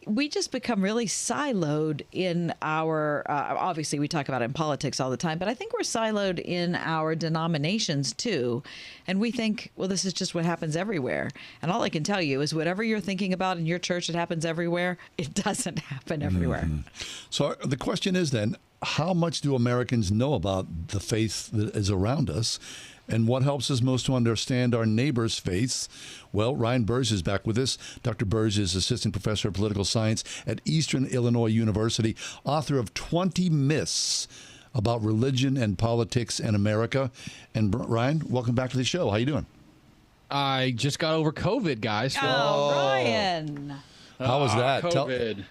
we just become really siloed in our. Obviously, we talk about it in politics all the time, but I think we're siloed in our denominations too, and we think, well, this is just what happens everywhere. And all I can tell you is, whatever you're thinking about in your church, it happens everywhere. It doesn't happen everywhere. Mm-hmm. So the question is then, how much do Americans know about the faith that is around us? And what helps us most to understand our neighbor's faiths? Well, Ryan Burge is back with us. Dr. Burge is Assistant Professor of Political Science at Eastern Illinois University, author of 20 Myths about Religion and Politics in America. And Ryan, welcome back to the show. How you doing? I just got over COVID, guys. Oh, Ryan. How was that? COVID.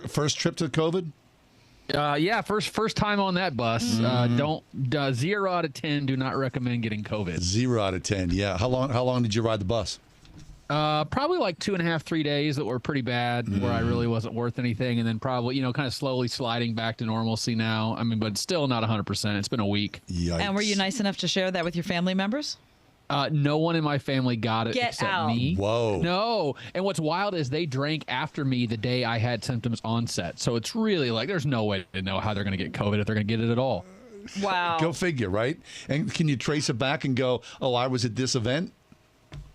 First trip to COVID? Yeah, first time on that bus. Don't 0 out of 10. Do not recommend getting COVID. 0 out of 10. Yeah. How long did you ride the bus? Probably like 2.5, 3 days that were pretty bad, where I really wasn't worth anything, and then probably kind of slowly sliding back to normalcy now. I mean, but still not 100%. It's been a week. Yikes. And were you nice enough to share that with your family members? No one in my family got it Get except out. me. Whoa. No. And what's wild is they drank after me the day I had symptoms onset. So it's really like there's no way to know how they're going to get COVID if they're going to get it at all. Wow. Go figure, right? And can you trace it back and go, oh, I was at this event?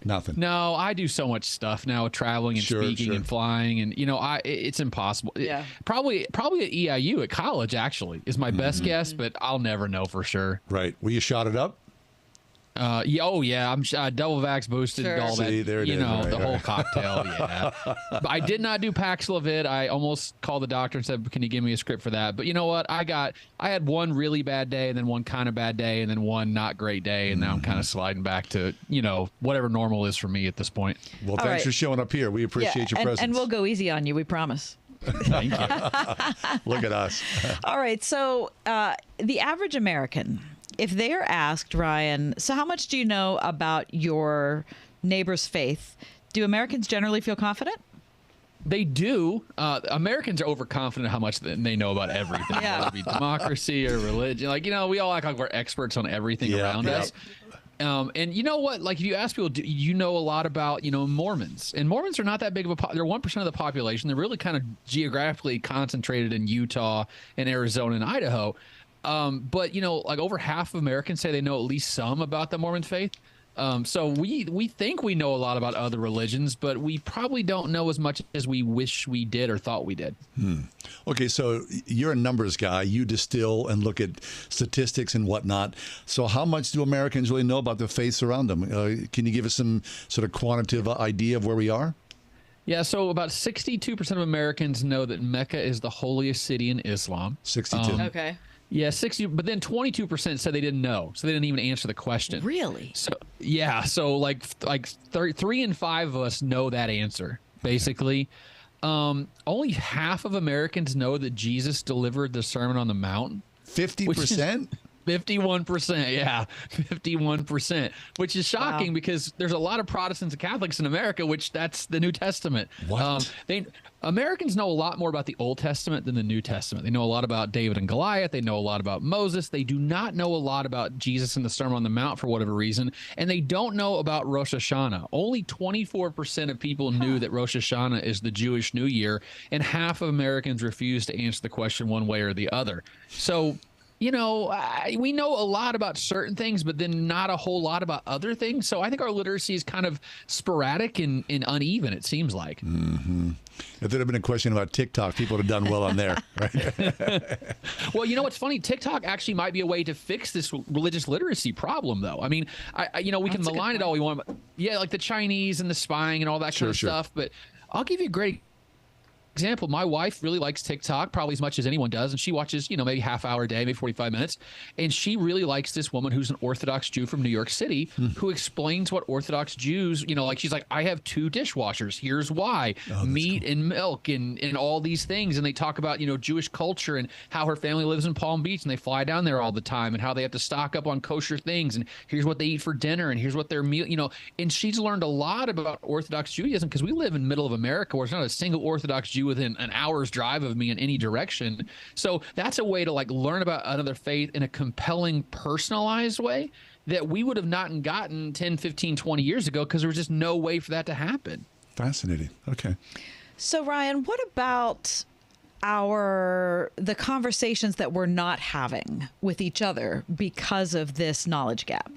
Nothing. No, I do so much stuff now, traveling and speaking and flying, and it's impossible. Yeah. Probably at EIU at college actually is my best guess, but I'll never know for sure. Right. Were you shotted up? Yeah, I'm double vax boosted, all that. See, there it is. The whole cocktail. Yeah, but I did not do Paxlovid. I almost called the doctor and said, "Can you give me a script for that?" But you know what? I had one really bad day, and then one kind of bad day, and then one not great day, and now I'm kind of sliding back to whatever normal is for me at this point. Well, thanks for showing up here. We appreciate your presence. And we'll go easy on you. We promise. Thank you. Look at us. All right. So the average American, if they are asked, Ryan, so how much do you know about your neighbor's faith? Do Americans generally feel confident? They do. Americans are overconfident how much they know about everything, whether it be democracy or religion. We all act like we're experts on everything around us. And you know what? Like, if you ask people, do you know a lot about, Mormons? And Mormons are not that big of they're 1% of the population. They're really kind of geographically concentrated in Utah and Arizona and Idaho. But, over half of Americans say they know at least some about the Mormon faith. So we think we know a lot about other religions, but we probably don't know as much as we wish we did or thought we did. Okay, so you're a numbers guy. You distill and look at statistics and whatnot. So how much do Americans really know about the faiths around them? Can you give us some sort of quantitative idea of where we are? Yeah, so about 62% of Americans know that Mecca is the holiest city in Islam. 62. Okay. Yeah, 60, but then 22% said they didn't know, so they didn't even answer the question. Really? So yeah, so like 3 in 5 of us know that answer, basically. Only half of Americans know that Jesus delivered the Sermon on the Mount. 50%? 51%, yeah, 51%, which is shocking because there's a lot of Protestants and Catholics in America, which that's the New Testament. What? Americans know a lot more about the Old Testament than the New Testament. They know a lot about David and Goliath. They know a lot about Moses. They do not know a lot about Jesus and the Sermon on the Mount for whatever reason, and they don't know about Rosh Hashanah. Only 24% of people knew that Rosh Hashanah is the Jewish New Year, and half of Americans refuse to answer the question one way or the other. So, we know a lot about certain things, but then not a whole lot about other things. So I think our literacy is kind of sporadic and uneven, it seems like. Mm-hmm. If there had been a question about TikTok, people would have done well on there, right? Well, what's funny? TikTok actually might be a way to fix this religious literacy problem, though. I mean, we can malign it all we want. But yeah, like the Chinese and the spying and all that kind of stuff. But I'll give you a great example. My wife really likes TikTok probably as much as anyone does, and she watches maybe half hour a day, maybe 45 minutes, and she really likes this woman who's an Orthodox Jew from New York City who explains what Orthodox Jews, she's like, I have 2 dishwashers, here's why, meat and milk and all these things, and they talk about Jewish culture and how her family lives in Palm Beach and they fly down there all the time and how they have to stock up on kosher things, and here's what they eat for dinner, and here's what their meal, and she's learned a lot about Orthodox Judaism because we live in the middle of America where there's not a single Orthodox Jew within an hour's drive of me in any direction. So that's a way to learn about another faith in a compelling, personalized way that we would have not gotten 10, 15, 20 years ago because there was just no way for that to happen. Fascinating. Okay. So Ryan, what about the conversations that we're not having with each other because of this knowledge gap?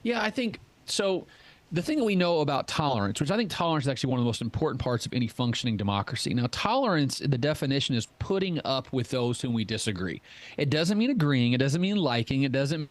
Yeah, I think so. The thing that we know about tolerance, which I think tolerance is actually one of the most important parts of any functioning democracy. Now, tolerance, the definition is putting up with those whom we disagree. It doesn't mean agreeing. It doesn't mean liking. It doesn't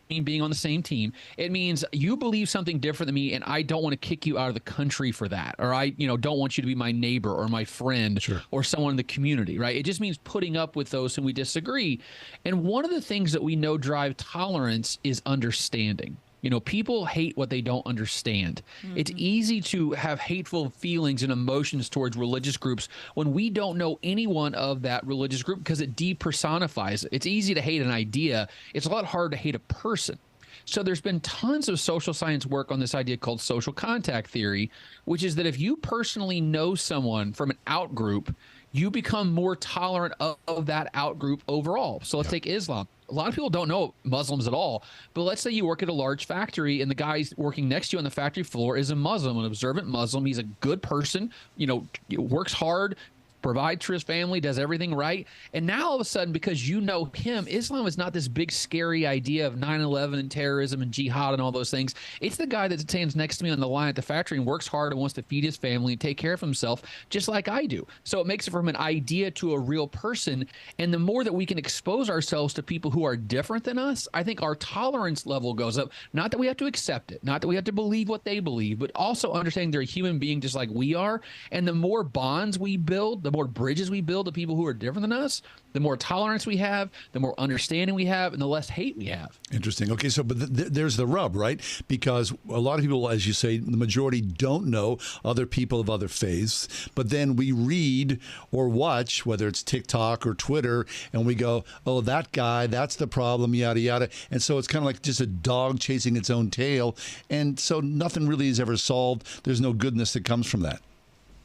mean being on the same team. It means you believe something different than me, and I don't want to kick you out of the country for that. Or I, don't want you to be my neighbor or my friend or someone in the community, right? It just means putting up with those whom we disagree. And one of the things that we know drive tolerance is understanding. People hate what they don't understand. Mm-hmm. It's easy to have hateful feelings and emotions towards religious groups when we don't know anyone of that religious group because it depersonifies it. It's easy to hate an idea. It's a lot harder to hate a person. So there's been tons of social science work on this idea called social contact theory, which is that if you personally know someone from an out group, you become more tolerant of that out group overall. So let's take Islam. A lot of people don't know Muslims at all, but let's say you work at a large factory and the guy working next to you on the factory floor is a Muslim, an observant Muslim. He's a good person, works hard, provides for his family, does everything right. And now all of a sudden, because you know him, Islam is not this big scary idea of 9/11 and terrorism and jihad and all those things. It's the guy that stands next to me on the line at the factory and works hard and wants to feed his family and take care of himself just like I do. So it makes it from an idea to a real person. And the more that we can expose ourselves to people who are different than us, I think our tolerance level goes up. Not that we have to accept it, not that we have to believe what they believe, but also understanding they're a human being just like we are. And the more bonds we build, the more bridges we build to people who are different than us, the more tolerance we have, the more understanding we have, and the less hate we have. Interesting. Okay, so but there's the rub, right? Because a lot of people, as you say, the majority don't know other people of other faiths, but then we read or watch, whether it's TikTok or Twitter, and we go, oh, that guy, that's the problem, yada, yada. And so it's kind of like just a dog chasing its own tail. And so nothing really is ever solved. There's no goodness that comes from that.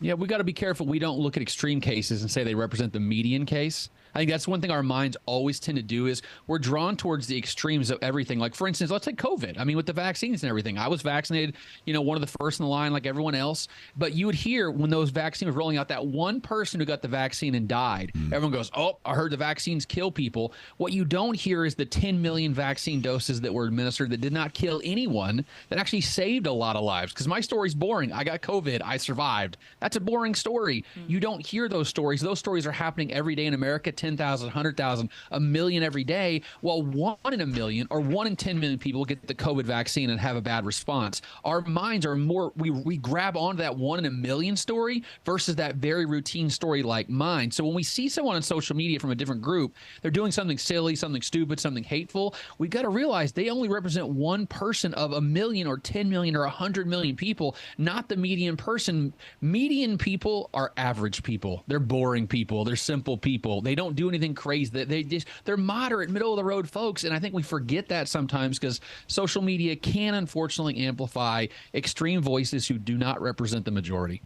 Yeah, we got to be careful we don't look at extreme cases and say they represent the median case. I think that's one thing our minds always tend to do is we're drawn towards the extremes of everything. Like, for instance, let's take COVID. I mean, with the vaccines and everything. I was vaccinated, one of the first in the line like everyone else. But you would hear when those vaccines were rolling out, that one person who got the vaccine and died. Everyone goes, oh, I heard the vaccines kill people. What you don't hear is the 10 million vaccine doses that were administered that did not kill anyone, that actually saved a lot of lives. Because my story's boring. I got COVID. I survived. That's a boring story. You don't hear those stories. Those stories are happening every day in America. 10,000, 100,000, a million every day, while 1 in a million or 1 in 10 million people get the COVID vaccine and have a bad response. Our minds are more, we grab onto that 1 in a million story versus that very routine story like mine. So when we see someone on social media from a different group, they're doing something silly, something stupid, something hateful, we've got to realize they only represent one person of a million or 10 million or 100 million people, not the median person. Median people are average people. They're boring people. They're simple people. They don't do anything crazy. They're moderate, middle of the road folks. And I think we forget that sometimes because social media can unfortunately amplify extreme voices who do not represent the majority.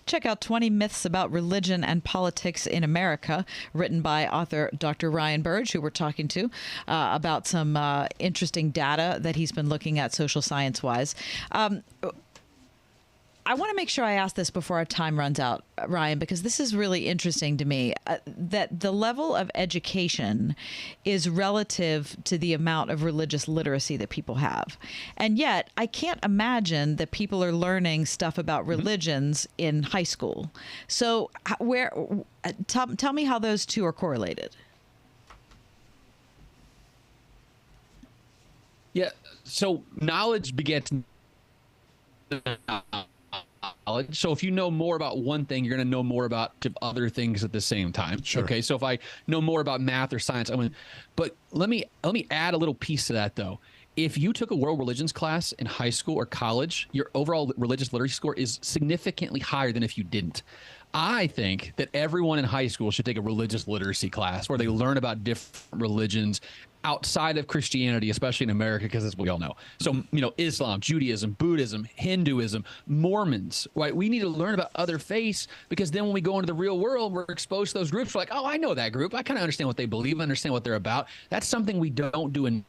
Check out 20 Myths About Religion and Politics in America, written by author Dr. Ryan Burge, who we're talking to about some interesting data that he's been looking at social science-wise. I want to make sure I ask this before our time runs out, Ryan, because this is really interesting to me, that the level of education is relative to the amount of religious literacy that people have. And yet, I can't imagine that people are learning stuff about religions in high school. So tell me how those two are correlated. Yeah, so knowledge begets knowledge. So if you know more about one thing, you're going to know more about other things at the same time. Sure. Okay. So if I know more about math or science, but let me add a little piece to that though. If you took a world religions class in high school or college, your overall religious literacy score is significantly higher than if you didn't. I think that everyone in high school should take a religious literacy class where they learn about different religions outside of Christianity, especially in America, because that's what we all know. So, Islam, Judaism, Buddhism, Hinduism, Mormons, right? We need to learn about other faiths because then when we go into the real world, we're exposed to those groups. We're like, oh, I know that group. I kind of understand what they believe, understand what they're about. That's something we don't do in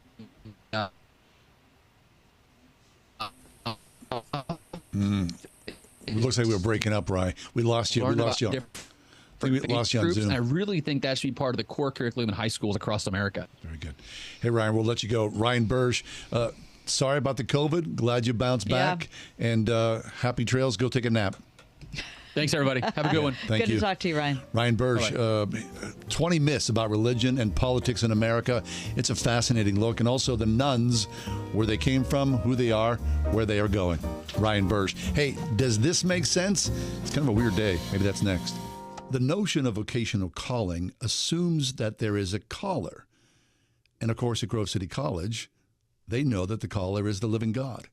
It looks like we were breaking up, Ryan. We lost you. We lost you on Zoom. And I really think that should be part of the core curriculum in high schools across America. Very good. Hey, Ryan, we'll let you go. Ryan Burge, sorry about the COVID. Glad you bounced back. And happy trails. Go take a nap. Thanks, everybody. Have a good one. Thank Good you. to talk to you, Ryan. Ryan Burge, 20 myths about religion and politics in America. It's a fascinating look. And also the nuns, where they came from, who they are, where they are going. Ryan Burge. Hey, does this make sense? It's kind of a weird day. Maybe that's next. The notion of vocational calling assumes that there is a caller. And of course, at Grove City College, they know that the caller is the living God.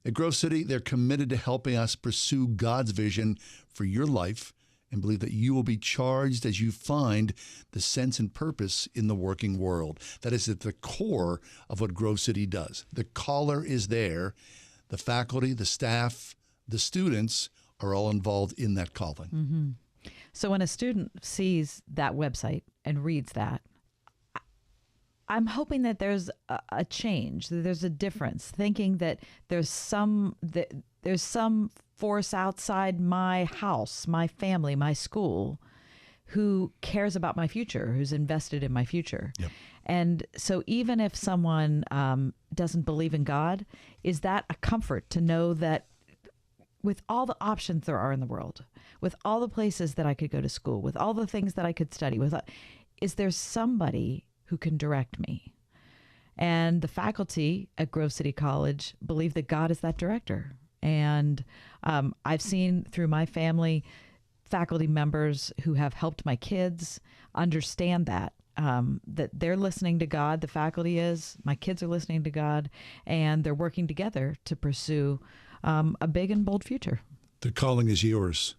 At Grove City, they're committed to helping us pursue God's vision for your life and believe that you will be charged as you find the sense and purpose in the working world. That is at the core of what Grove City does. The caller is there. The faculty, the staff, the students are all involved in that calling. Mm-hmm. So when a student sees that website and reads that, I'm hoping that there's a change, that there's a difference, thinking that there's some force outside my house, my family, my school, who cares about my future, who's invested in my future. Yep. And so even if someone doesn't believe in God, is that a comfort to know that with all the options there are in the world, with all the places that I could go to school, with all the things that I could study, is there somebody who can direct me? And the faculty at Grove City College believe that God is that director. And I've seen through my family faculty members who have helped my kids understand that they're listening to God, the faculty is, my kids are listening to God, and they're working together to pursue a big and bold future. The calling is yours.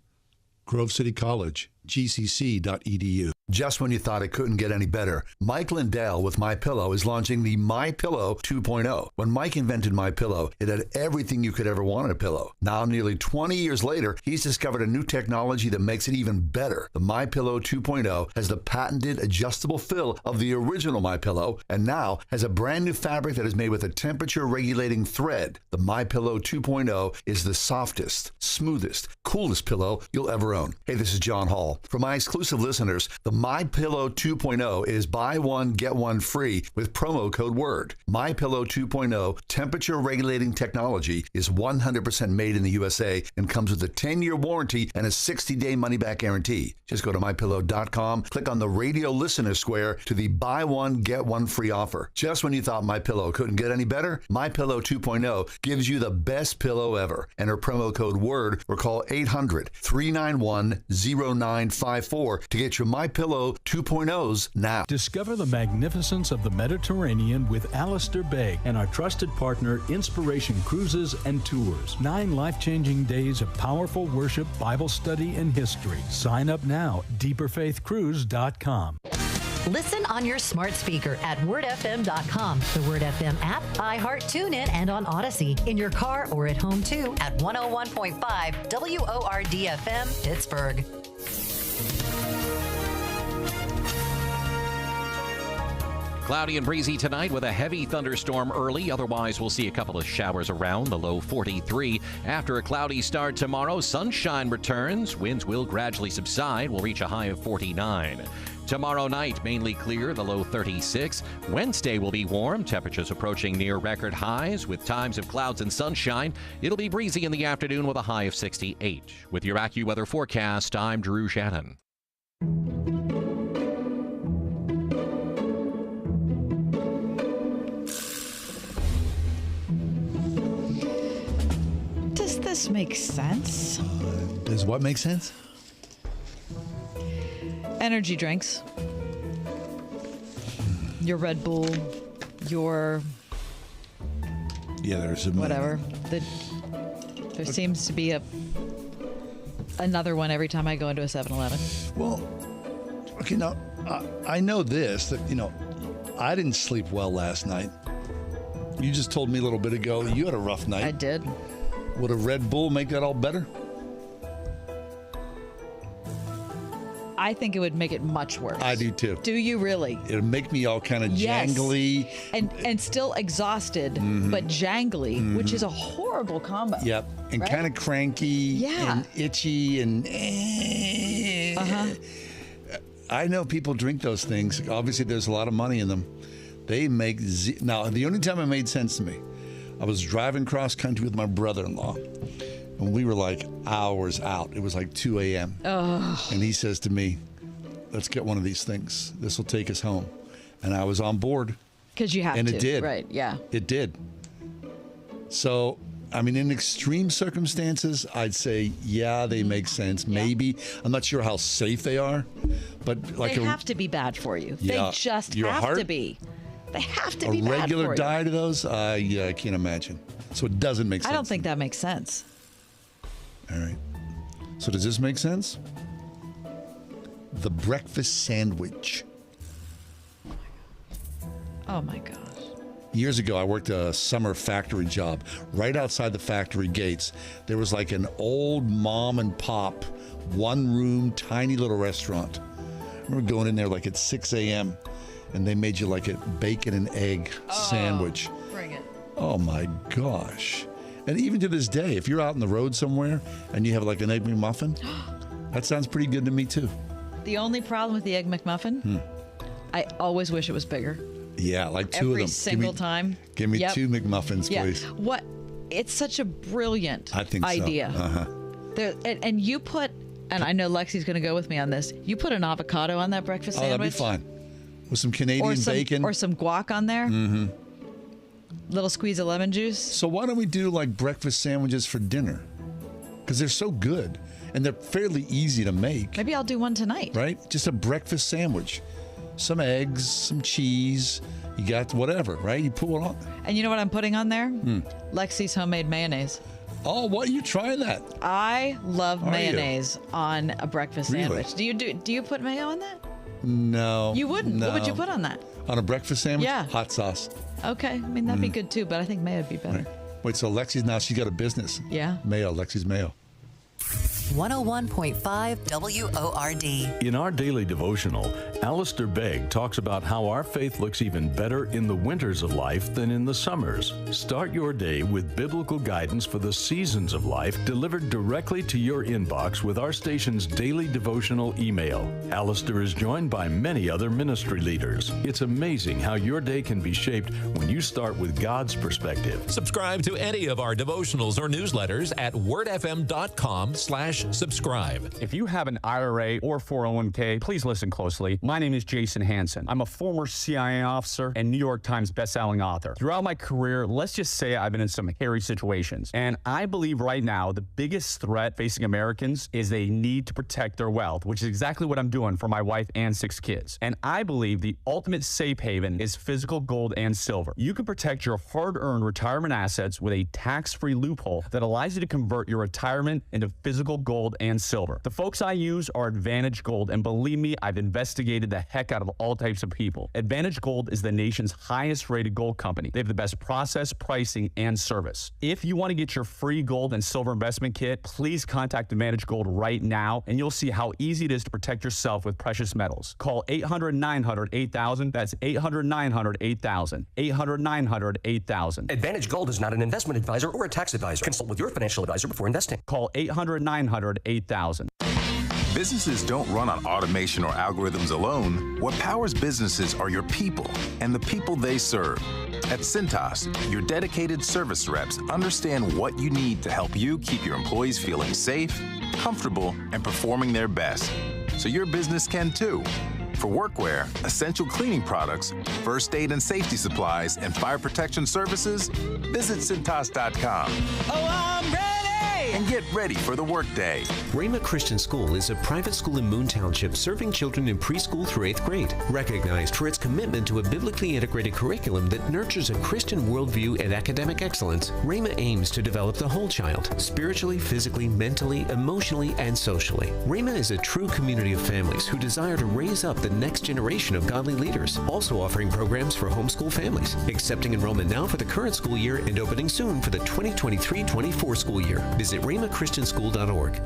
Grove City College, gcc.edu. Just when you thought it couldn't get any better, Mike Lindell with MyPillow is launching the MyPillow 2.0. When Mike invented MyPillow, it had everything you could ever want in a pillow. Now, nearly 20 years later, he's discovered a new technology that makes it even better. The MyPillow 2.0 has the patented adjustable fill of the original MyPillow, and now has a brand new fabric that is made with a temperature-regulating thread. The MyPillow 2.0 is the softest, smoothest, coolest pillow you'll ever own. Hey, this is John Hall. For my exclusive listeners, the MyPillow 2.0 is buy one, get one free with promo code WORD. MyPillow 2.0 temperature regulating technology is 100% made in the USA and comes with a 10-year warranty and a 60-day money-back guarantee. Just go to MyPillow.com, click on the radio listener square to the buy one, get one free offer. Just when you thought MyPillow couldn't get any better, MyPillow 2.0 gives you the best pillow ever. Enter promo code WORD or call 800-391-0954 to get your MyPillow 2.0s now. Discover the magnificence of the Mediterranean with Alistair Begg and our trusted partner, Inspiration Cruises and Tours. 9 life-changing days of powerful worship, Bible study, and history. Sign up now, deeperfaithcruise.com. Listen on your smart speaker at wordfm.com, the Word FM app, iHeart, TuneIn, and on Odyssey. In your car or at home, too, at 101.5 WORD-FM, Pittsburgh. Cloudy and breezy tonight with a heavy thunderstorm early. Otherwise, we'll see a couple of showers around, the low 43. After a cloudy start tomorrow, sunshine returns. Winds will gradually subside. We'll reach a high of 49. Tomorrow night, mainly clear, the low 36. Wednesday will be warm, temperatures approaching near record highs with times of clouds and sunshine. It'll be breezy in the afternoon with a high of 68. With your AccuWeather forecast, I'm Drew Shannon. Does this make sense? Does what make sense? Energy drinks. Your Red Bull, your there's a whatever. There seems to be another one every time I go into a 7-Eleven. Well, okay, now I know this, that, I didn't sleep well last night. You just told me a little bit ago you had a rough night. I did. Would a Red Bull make that all better? I think it would make it much worse. I do too. Do you really? It would make me all kind of jangly. And still exhausted, but jangly, which is a horrible combo. Yep. And right? kind of cranky and itchy and I know people drink those things. Obviously, there's a lot of money in them. They make now, the only time it made sense to me, I was driving cross country with my brother-in-law, And we were like hours out. It was like 2 a.m. Oh. And he says to me, let's get one of these things. This will take us home. And I was on board. Because you have to. And it did. Right, yeah. It did. So, I mean, in extreme circumstances, I'd say, yeah, they make sense. Yeah. Maybe. I'm not sure how safe they are. But like they have to be bad for you. Yeah, they just your have heart, to be. They have to be bad for you. A regular diet of those? Yeah, I can't imagine. So it doesn't make sense. I don't think that makes sense. All right. So does this make sense? The breakfast sandwich. Oh my gosh. Years ago, I worked a summer factory job. Right outside the factory gates, there was like an old mom and pop, one room, tiny little restaurant. I remember going in there like at 6 a.m. and they made you like a bacon and egg sandwich. Bring it. Oh my gosh. And even to this day, if you're out on the road somewhere and you have like an Egg McMuffin, that sounds pretty good to me too. The only problem with the Egg McMuffin, I always wish it was bigger. Yeah, like two of them. Every single time. Give me 2 McMuffins, please. What? It's such a brilliant idea. So. Uh-huh. And you put, and I know Lexi's going to go with me on this, you put an avocado on that breakfast sandwich. Oh, that'd be fine. With some Canadian bacon. Or some guac on there. Mm-hmm. Little squeeze of lemon juice. So why don't we do like breakfast sandwiches for dinner? Because they're so good and they're fairly easy to make. Maybe I'll do one tonight. Right? Just a breakfast sandwich. Some eggs, some cheese. You got whatever, right? You put it on. And you know what I'm putting on there? Lexi's homemade mayonnaise. Oh, what? You trying that? I love mayonnaise on a breakfast sandwich. Do you put mayo on that? No. You wouldn't? No. What would you put on that? On a breakfast sandwich? Yeah. Hot sauce. Okay. I mean, that'd be good too, but I think mayo would be better. Right. Wait, so Lexi's now, she's got a business. Yeah. Mayo, Lexi's Mayo. 101.5 WORD. In our daily devotional, Alistair Begg talks about how our faith looks even better in the winters of life than in the summers. Start your day with biblical guidance for the seasons of life delivered directly to your inbox with our station's daily devotional email. Alistair is joined by many other ministry leaders. It's amazing how your day can be shaped when you start with God's perspective. Subscribe to any of our devotionals or newsletters at wordfm.com/subscribe. If you have an IRA or 401k, please listen closely. My name is Jason Hansen. I'm a former CIA officer and New York Times bestselling author. Throughout my career, let's just say I've been in some hairy situations. And I believe right now the biggest threat facing Americans is they need to protect their wealth, which is exactly what I'm doing for my wife and 6 kids. And I believe the ultimate safe haven is physical gold and silver. You can protect your hard-earned retirement assets with a tax-free loophole that allows you to convert your retirement into physical gold and silver. The folks I use are Advantage Gold, and believe me, I've investigated the heck out of all types of people. Advantage Gold is the nation's highest rated gold company. They have the best process, pricing, and service. If you want to get your free gold and silver investment kit, please contact Advantage Gold right now, and you'll see how easy it is to protect yourself with precious metals. Call 800-900-8000. That's 800-900-8000. 800-900-8000. Advantage Gold is not an investment advisor or a tax advisor. Consult with your financial advisor before investing. Call 800-900-8000. Businesses don't run on automation or algorithms alone. What powers businesses are your people and the people they serve. At Cintas, your dedicated service reps understand what you need to help you keep your employees feeling safe, comfortable, and performing their best. So your business can too. For workwear, essential cleaning products, first aid and safety supplies, and fire protection services, visit Cintas.com. Oh, I'm ready! And get ready for the workday. Rhema Christian School is a private school in Moon Township serving children in preschool through 8th grade. Recognized for its commitment to a biblically integrated curriculum that nurtures a Christian worldview and academic excellence, Rhema aims to develop the whole child, spiritually, physically, mentally, emotionally, and socially. Rhema is a true community of families who desire to raise up the next generation of godly leaders, also offering programs for homeschool families, accepting enrollment now for the current school year and opening soon for the 2023-24 school year. Visit RhemaChristianschool.org.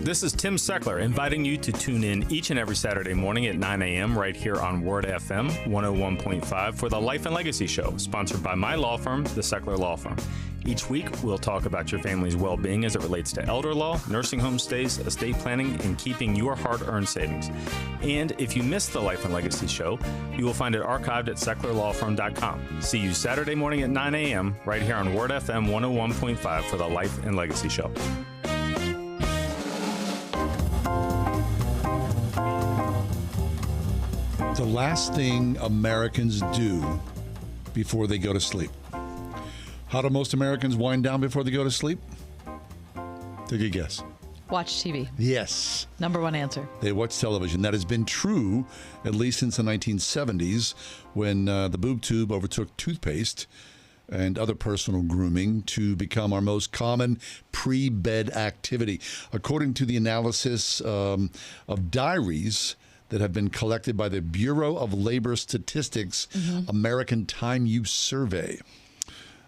This is Tim Seckler inviting you to tune in each and every Saturday morning at 9 a.m. right here on Word FM 101.5 for the Life and Legacy Show, sponsored by my law firm, the Seckler Law Firm. Each week, we'll talk about your family's well-being as it relates to elder law, nursing home stays, estate planning, and keeping your hard-earned savings. And if you missed the Life and Legacy Show, you will find it archived at secklerlawfirm.com. See you Saturday morning at 9 a.m. right here on Word FM 101.5 for the Life and Legacy Show. The last thing Americans do before they go to sleep. How do most Americans wind down before they go to sleep? Take a guess. Watch TV. Yes. Number one answer. They watch television. That has been true at least since the 1970s when the boob tube overtook toothpaste and other personal grooming to become our most common pre-bed activity. According to the analysis of diaries that have been collected by the Bureau of Labor Statistics American Time Use Survey,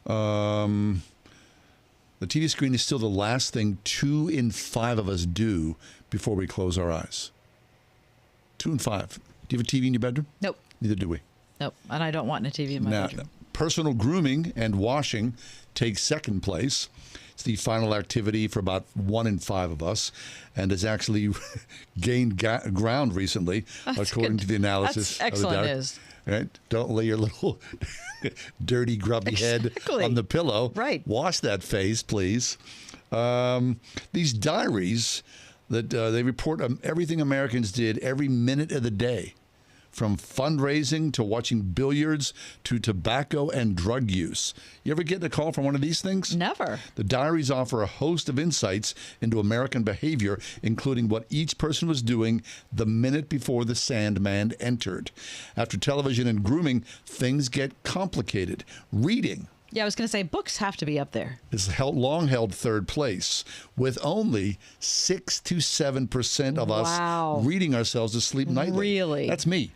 the TV screen is still the last thing 2 in 5 of us do before we close our eyes. 2 in 5. Do you have a TV in your bedroom? Nope. Neither do we. Nope. And I don't want a TV in my bedroom. Personal grooming and washing takes second place. It's the final activity for about 1 in 5 of us and has actually gained ground recently, according to the analysis. That's excellent news. Right? Don't lay your little dirty, grubby head on the pillow. Right. Wash that face, please. These diaries that they report everything Americans did every minute of the day, from fundraising to watching billiards to tobacco and drug use. You ever get a call from one of these things? Never. The diaries offer a host of insights into American behavior, including what each person was doing the minute before the Sandman entered. After television and grooming, things get complicated. Reading. Yeah, I was going to say books have to be up there. Is long held third place, with only 6 to 7% of us reading ourselves to sleep nightly. Really? That's me.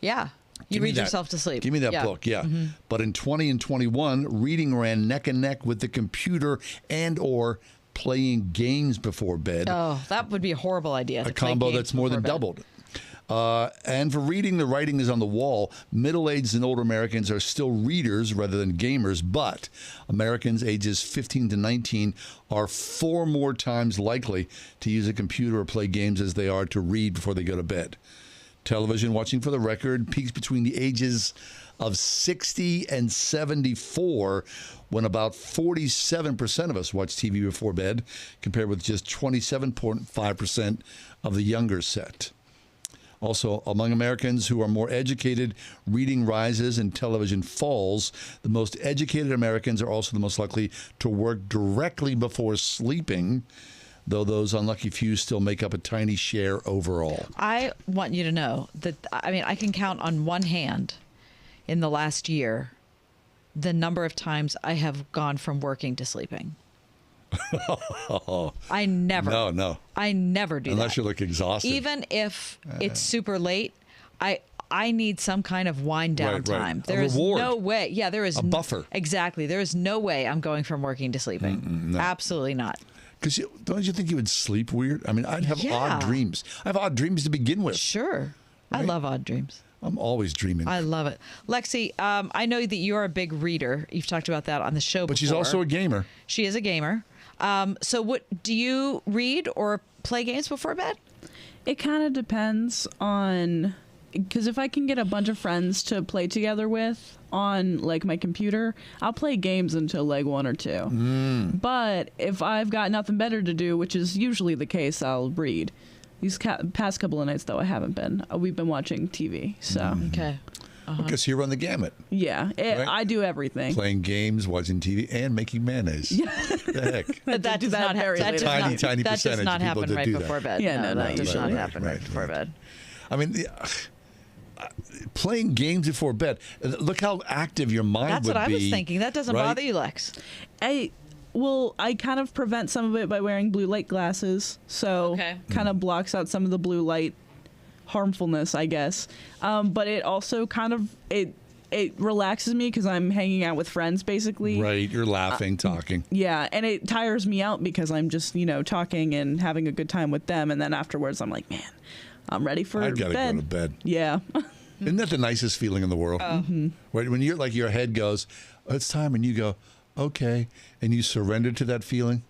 Yeah. You read yourself to sleep. Give me that book, yeah. But in 20 and 21, reading ran neck and neck with the computer and or playing games before bed. Oh, that would be a horrible idea. A combo that's more than doubled. And for reading, the writing is on the wall. Middle-aged and older Americans are still readers rather than gamers, but Americans ages 15 to 19 are 4 more times likely to use a computer or play games as they are to read before they go to bed. Television watching, for the record, peaks between the ages of 60 and 74, when about 47% of us watch TV before bed, compared with just 27.5% of the younger set. Also, among Americans who are more educated, reading rises and television falls. The most educated Americans are also the most likely to work directly before sleeping, though those unlucky few still make up a tiny share overall. I want you to know that, I can count on one hand in the last year the number of times I have gone from working to sleeping. I never. No. I never do that. Unless you look exhausted. Even if it's super late, I need some kind of wind down time. There is no way. Yeah, there is a buffer. Exactly. There is no way I'm going from working to sleeping. No. Absolutely not. Because don't you think you would sleep weird? I mean, I'd have odd dreams. I have odd dreams to begin with. Sure. Right? I love odd dreams. I'm always dreaming. I love it. Lexi, I know that you're a big reader. You've talked about that on the show before. But she's also a gamer. She is a gamer. So what do you read or play games before bed? It kind of depends on, because if I can get a bunch of friends to play together with on like my computer, I'll play games until like 1 or 2. But if I've got nothing better to do, which is usually the case, I'll read. These past couple of nights, though, I haven't been. We've been watching TV, so. Okay. Because you run the gamut. Yeah, right? I do everything. Playing games, watching TV, and making mayonnaise. Yeah. The heck? That does not happen. Tiny That does not happen right do before that. bed. Yeah, no, that does not happen right before bed. I mean, playing games before bed. Look how active your mind would be. That's what I was thinking. That doesn't bother you, Lex. I kind of prevent some of it by wearing blue light glasses, so kind of blocks out some of the blue light harmfulness, I guess. But it also kind of it relaxes me because I'm hanging out with friends, basically. Right, you're laughing, talking. Yeah, and it tires me out because I'm just, talking and having a good time with them, and then afterwards I'm like, man, I'm ready for bed. I gotta go to bed. Yeah. Isn't that the nicest feeling in the world? Mm-hmm. Right, when you're like, your head goes, oh, it's time, and you go, okay, and you surrender to that feeling.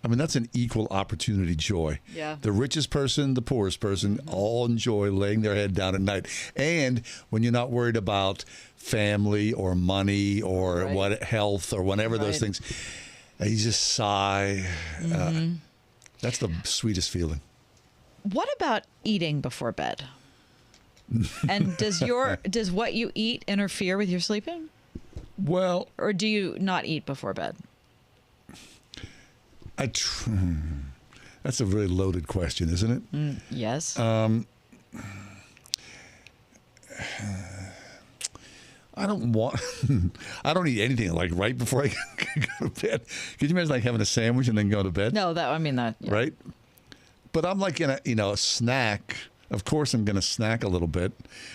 I mean, that's an equal opportunity joy. Yeah. The richest person, the poorest person, all enjoy laying their head down at night. And when you're not worried about family or money or what health or whatever those things, you just sigh. That's the sweetest feeling. What about eating before bed? And does what you eat interfere with your sleeping? Well, or do you not eat before bed? That's a really loaded question, isn't it? Yes. I don't eat anything like right before I go to bed. Could you imagine like having a sandwich and then go to bed? No, yeah. Right? But I'm like in a snack. Of course I'm going to snack a little bit,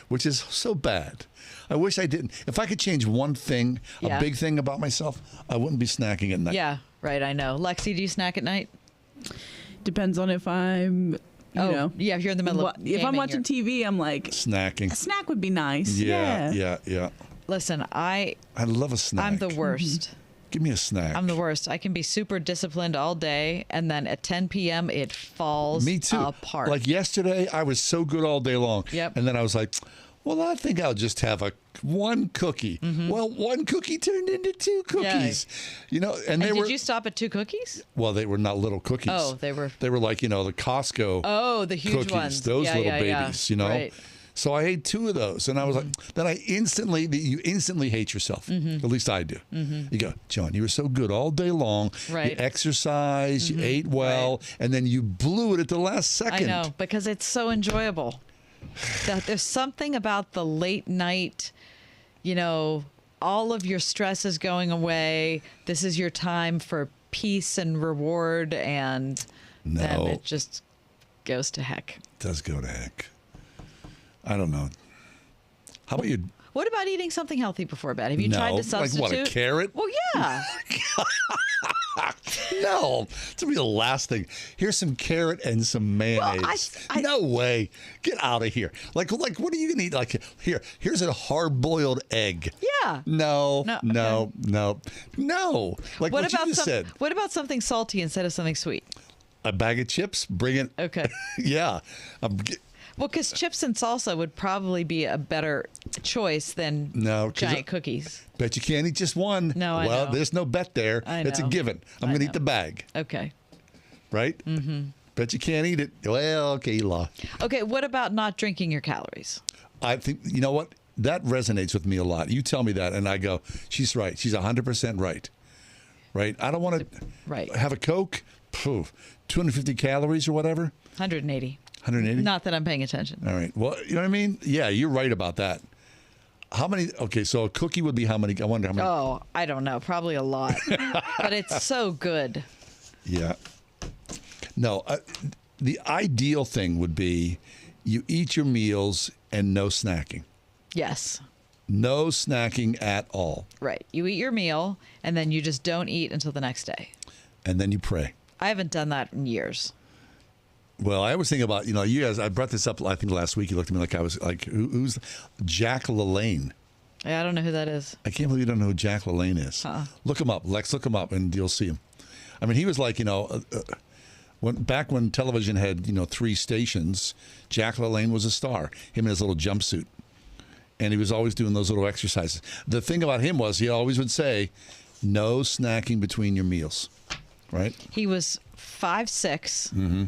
which is so bad. I wish I didn't. If I could change one thing, a big thing about myself, I wouldn't be snacking at night. Yeah, right, I know. Lexi, do you snack at night? Depends on if I'm, yeah, if you're in the middle of if I'm watching TV, I'm like... Snacking. A snack would be nice. Yeah. Listen, I love a snack. I'm the worst. Give me a snack. I'm the worst. I can be super disciplined all day, and then at 10 p.m. it falls Me too. apart. Like yesterday, I was so good all day long. Yep. And then I was like, well, I think I'll just have one cookie. Well, one cookie turned into two cookies. And they did you stop at 2 cookies? Well, they were not little cookies. Oh, they were. They were like, the Costco. Oh, the huge cookies, ones. Those little babies, Right. So I ate 2 of those, and I was like, then you instantly hate yourself. At least I do. You go, John, you were so good all day long. Right. You exercised, you ate well, and then you blew it at the last second. I know, because it's so enjoyable. There's something about the late night, all of your stress is going away. This is your time for peace and reward, and then it just goes to heck. It does go to heck. I don't know. How about you? What about eating something healthy before bed? Have you tried to substitute? Like what, a carrot? Well, yeah. No, it's gonna be the last thing. Here's some carrot and some mayonnaise. No way. Get out of here. Like, what are you gonna eat? Like, here's a hard-boiled egg. Yeah. No. Like what you just said. What about something salty instead of something sweet? A bag of chips. Bring it. Okay. Yeah. Well, because chips and salsa would probably be a better choice than giant cookies. Bet you can't eat just one. No, I know. Well, there's no bet there. It's a given. I'm going to eat the bag. Okay. Right? Mm-hmm. Bet you can't eat it. Well, okay, law. Okay, what about not drinking your calories? I think, you know what? That resonates with me a lot. You tell me that, and I go, she's right. She's 100% right. Right? I don't want to have a Coke. 250 calories or whatever? 180. 180? Not that I'm paying attention. All right. Well, you know what I mean? Yeah, you're right about that. How many? Okay, so a cookie would be how many? I wonder how many. Oh, I don't know. Probably a lot. But it's so good. Yeah. No, the ideal thing would be you eat your meals and no snacking. Yes. No snacking at all. Right. You eat your meal and then you just don't eat until the next day. And then you pray. I haven't done that in years. Well, I was thinking about, you guys, I brought this up, I think last week. You looked at me like I was like, who's Jack LaLanne? Yeah, I don't know who that is. I can't believe you don't know who Jack LaLanne is. Look him up. Lex, look him up and you'll see him. I mean, he was like, back when television had, 3 stations, Jack LaLanne was a star. Him in his little jumpsuit. And he was always doing those little exercises. The thing about him was he always would say, no snacking between your meals. Right? He was 5'6". Mm-hmm.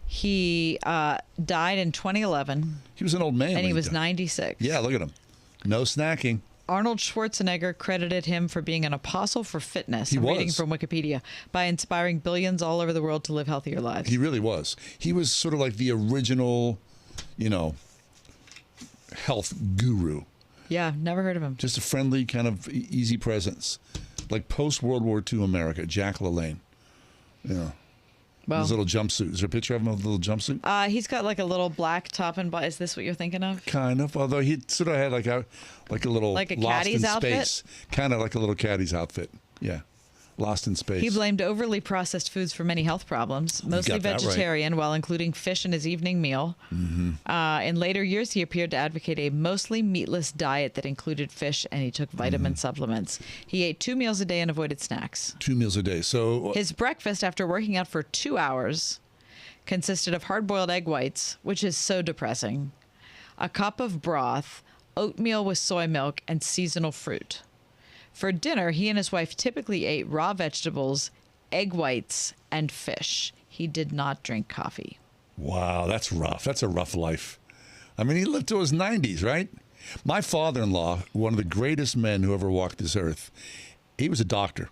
He died in 2011. He was an old man. And he was 96. Yeah, look at him. No snacking. Arnold Schwarzenegger credited him for being an apostle for fitness. He was. Reading from Wikipedia, by inspiring billions all over the world to live healthier lives. He really was. He was sort of like the original, health guru. Yeah, never heard of him. Just a friendly, kind of easy presence. Like post-World War II America, Jack LaLanne. Yeah. Well, his little jumpsuit. Is there a picture of him with a little jumpsuit? He's got like a little black top and bottom. Is this what you're thinking of? Kind of. Although he sort of had like a little like a lost caddy's in outfit? space. Kind of like a little caddy's outfit. Yeah. Lost in space. He blamed overly processed foods for many health problems, mostly got that right. vegetarian, while including fish in his evening meal. In later years, he appeared to advocate a mostly meatless diet that included fish, and he took vitamin supplements. He ate 2 meals a day and avoided snacks. 2 meals a day. So His breakfast, after working out for 2 hours, consisted of hard-boiled egg whites, which is so depressing, a cup of broth, oatmeal with soy milk, and seasonal fruit. For dinner, he and his wife typically ate raw vegetables, egg whites, and fish. He did not drink coffee. Wow, that's rough. That's a rough life. I mean, he lived to his 90s, right? My father-in-law, one of the greatest men who ever walked this earth, he was a doctor.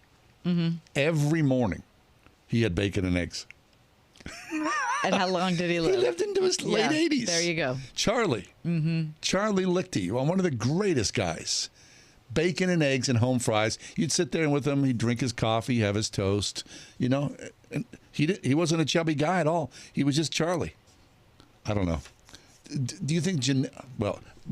Every morning, he had bacon and eggs. And how long did he live? He lived into his late 80s. There you go. Charlie. Charlie Lichty, one of the greatest guys. Bacon and eggs and home fries. You'd sit there with him. He'd drink his coffee, have his toast. You know, and he wasn't a chubby guy at all. He was just Charlie. I don't know. Do you think,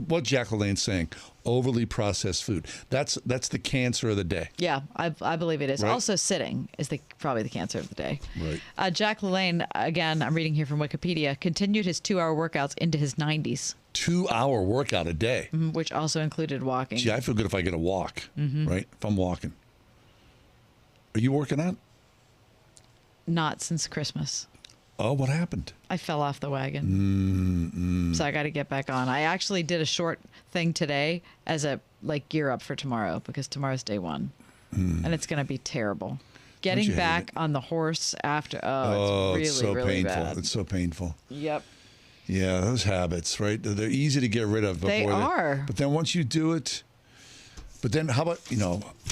what Jacqueline's saying, overly processed food, that's the cancer of the day. Yeah, I believe it is. Right? Also, sitting is probably the cancer of the day. Right. Jack LaLanne, again, I'm reading here from Wikipedia, continued his 2-hour workouts into his 90s. 2-hour workout a day. Which also included walking. Gee, I feel good if I get a walk, right? If I'm walking. Are you working out? Not since Christmas. Oh, what happened? I fell off the wagon. So I got to get back on. I actually did a short thing today as a gear up for tomorrow because tomorrow's day one. And it's going to be terrible. Getting back on the horse after, it's really, so really painful. bad. It's so painful. Yep. Yeah, those habits, right? They're easy to get rid of. They are. But then once you do it, but then how about,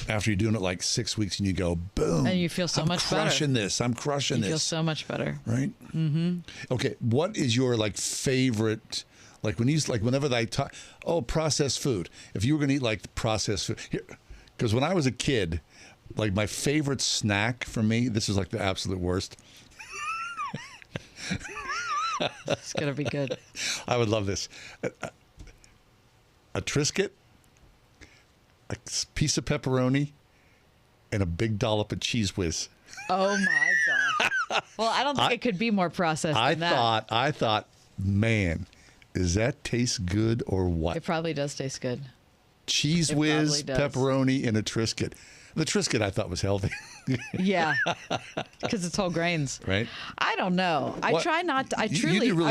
after you're doing it like 6 weeks and you go, boom. And you feel so much better. I'm crushing this. I'm crushing this. You feel so much better. Right? Okay, what is your favorite, whenever they talk, processed food. If you were going to eat processed food. Because when I was a kid, my favorite snack for me, this is the absolute worst. It's going to be good. I would love this. A Triscuit, a piece of pepperoni, and a big dollop of Cheese Whiz. Oh, my God. Well, I don't think it could be more processed than that. I thought, man, does that taste good or what? It probably does taste good. Cheese Whiz, pepperoni, and a Triscuit. The Triscuit I thought was healthy. Yeah, because it's whole grains. Right. I don't know. I try not to. I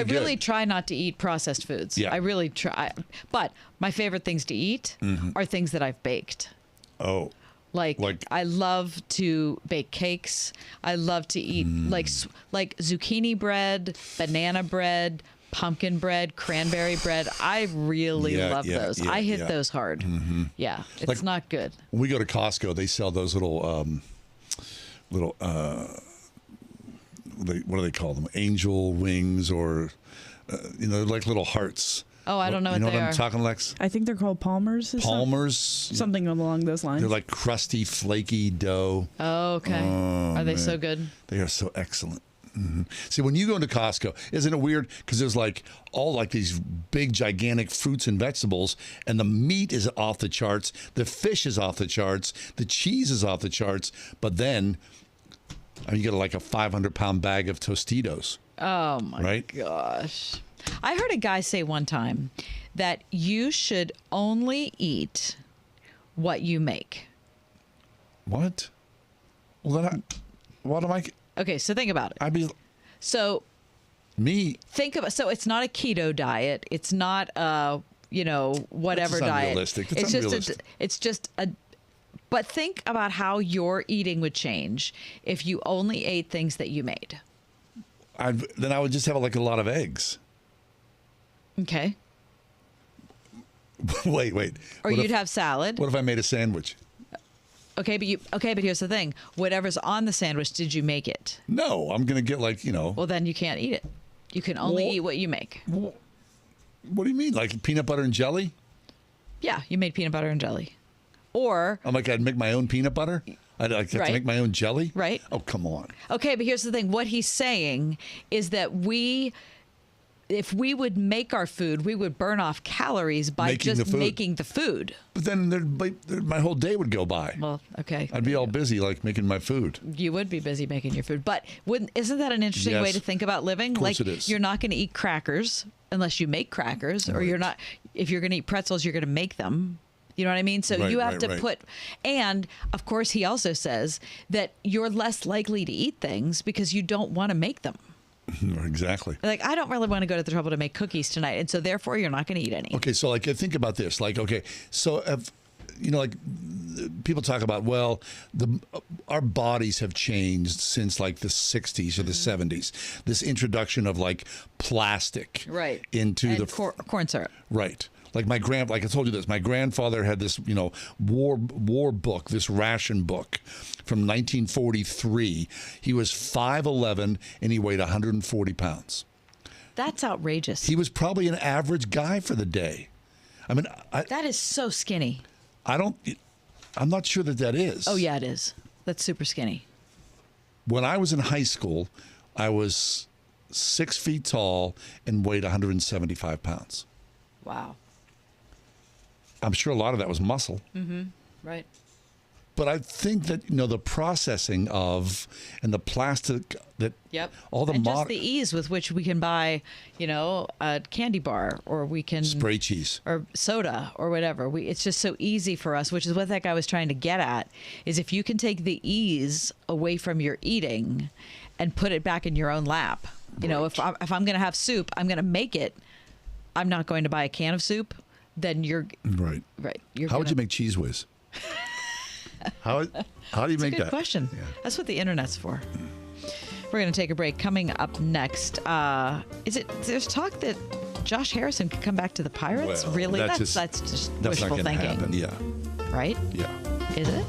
really try not to eat processed foods. Yeah. I really try. But my favorite things to eat are things that I've baked. Oh. Like I love to bake cakes. I love to eat like zucchini bread, banana bread, pumpkin bread, cranberry bread. I really love those. I hit those hard. Yeah, it's not good. When we go to Costco, they sell those little what do they call them? Angel wings, or like little hearts. Oh, I don't know what they are. You know what I'm talking, Lex? I think they're called Palmers. Palmers. Something along those lines. They're like crusty, flaky dough. Oh, okay. Are they so good? They are so excellent. See, when you go into Costco, isn't it weird? Because there's all these big, gigantic fruits and vegetables, and the meat is off the charts, the fish is off the charts, the cheese is off the charts, but then you get a 500-pound bag of Tostitos. Oh my gosh! I heard a guy say one time that you should only eat what you make. What? Well, then what am I? Okay, so think about it. I'd be so me. Think about so it's not a keto diet. It's not whatever That's diet. Unrealistic. That's it's unrealistic. It's just a. But think about how your eating would change if you only ate things that you made. Then I would just have a lot of eggs. Okay. Wait. Or you'd have salad. What if I made a sandwich? Okay, but here's the thing. Whatever's on the sandwich, did you make it? No, I'm going to get Well, then you can't eat it. You can only eat what you make. What do you mean? Like peanut butter and jelly? Yeah, you made peanut butter and jelly. Or I'd make my own peanut butter? I'd like to make my own jelly? Right. Oh, come on. Okay, but here's the thing. What he's saying is that if we would make our food, we would burn off calories by making the food. But then my whole day would go by. Well, okay. I'd be all busy making my food. You would be busy making your food. But isn't that an interesting way to think about living? Of course it is. You're not going to eat crackers unless you make crackers, or you're not. If you're going to eat pretzels, you're going to make them. You know what I mean? So you have to put, and of course he also says that you're less likely to eat things because you don't want to make them. Exactly. Like, I don't really want to go to the trouble to make cookies tonight, and so therefore you're not going to eat any. Okay, so think about this. So people talk about, our bodies have changed since the 60s or the 70s. This introduction of plastic into and corn syrup. Right. Like I told you this, my grandfather had this, war book, this ration book from 1943. He was 5'11" and he weighed 140 pounds. That's outrageous. He was probably an average guy for the day. I mean, that is so skinny. I'm not sure that is. Oh, yeah, it is. That's super skinny. When I was in high school, I was 6 feet tall and weighed 175 pounds. Wow. I'm sure a lot of that was muscle. Mm-hmm. Right. But I think that, the processing of and the plastic that all the just the ease with which we can buy, a candy bar, or we can spray cheese or soda or whatever. It's just so easy for us, which is what that guy was trying to get at, is if you can take the ease away from your eating and put it back in your own lap. If I'm going to have soup, I'm going to make it. I'm not going to buy a can of soup. Then you're right. How would you make Cheese Whiz? How do you make that? Good question. Yeah. That's what the internet's for. We're going to take a break. Coming up next, there's talk that Josh Harrison could come back to the Pirates? Well, really? That's just wishful not thinking. Happen. Yeah. Right? Yeah. Is it?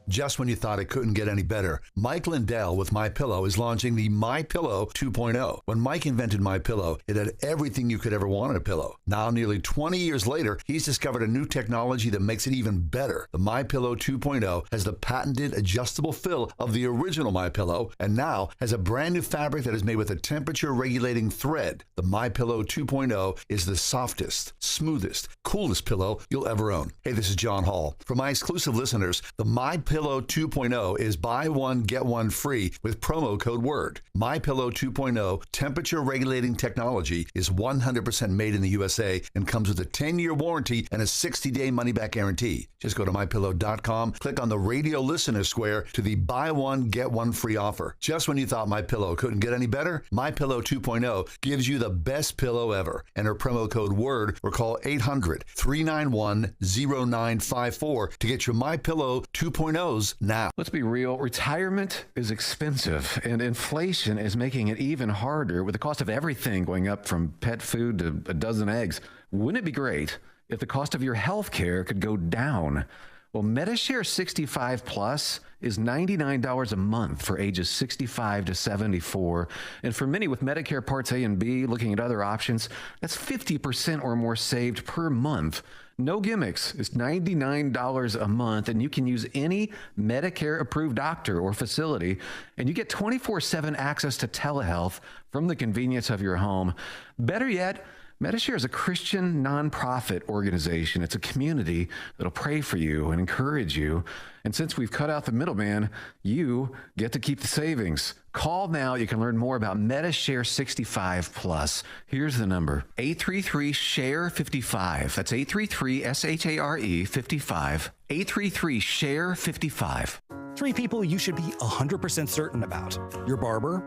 Just when you thought it couldn't get any better, Mike Lindell with MyPillow is launching the MyPillow 2.0. When Mike invented MyPillow, it had everything you could ever want in a pillow. Now, nearly 20 years later, he's discovered a new technology that makes it even better. The MyPillow 2.0 has the patented adjustable fill of the original MyPillow, and now has a brand new fabric that is made with a temperature-regulating thread. The MyPillow 2.0 is the softest, smoothest, coolest pillow you'll ever own. Hey, this is John Hall. For my exclusive listeners, the MyPillow 2.0 is buy one, get one free with promo code WORD. MyPillow 2.0 temperature regulating technology is 100% made in the USA and comes with a 10-year warranty and a 60-day money-back guarantee. Just go to MyPillow.com, click on the radio listener square to the buy one, get one free offer. Just when you thought MyPillow couldn't get any better, MyPillow 2.0 gives you the best pillow ever. Enter promo code WORD or call 800-391-0954 to get your MyPillow 2.0 now. Let's be real. Retirement is expensive, and inflation is making it even harder with the cost of everything going up from pet food to a dozen eggs. Wouldn't it be great if the cost of your health care could go down? Well, Medishare 65 Plus is $99 a month for ages 65 to 74. And for many with Medicare Parts A and B, looking at other options, that's 50% or more saved per month. No gimmicks. It's $99 a month, and you can use any Medicare-approved doctor or facility, and you get 24/7 access to telehealth from the convenience of your home. Better yet, Medishare is a Christian nonprofit organization. It's a community that'll pray for you and encourage you. And since we've cut out the middleman, you get to keep the savings. Call now. You can learn more about Medishare 65 Plus. Here's the number: 833-SHARE-55. That's 833-SHARE-55. 833-SHARE-55. 3 people you should be 100% certain about: your barber,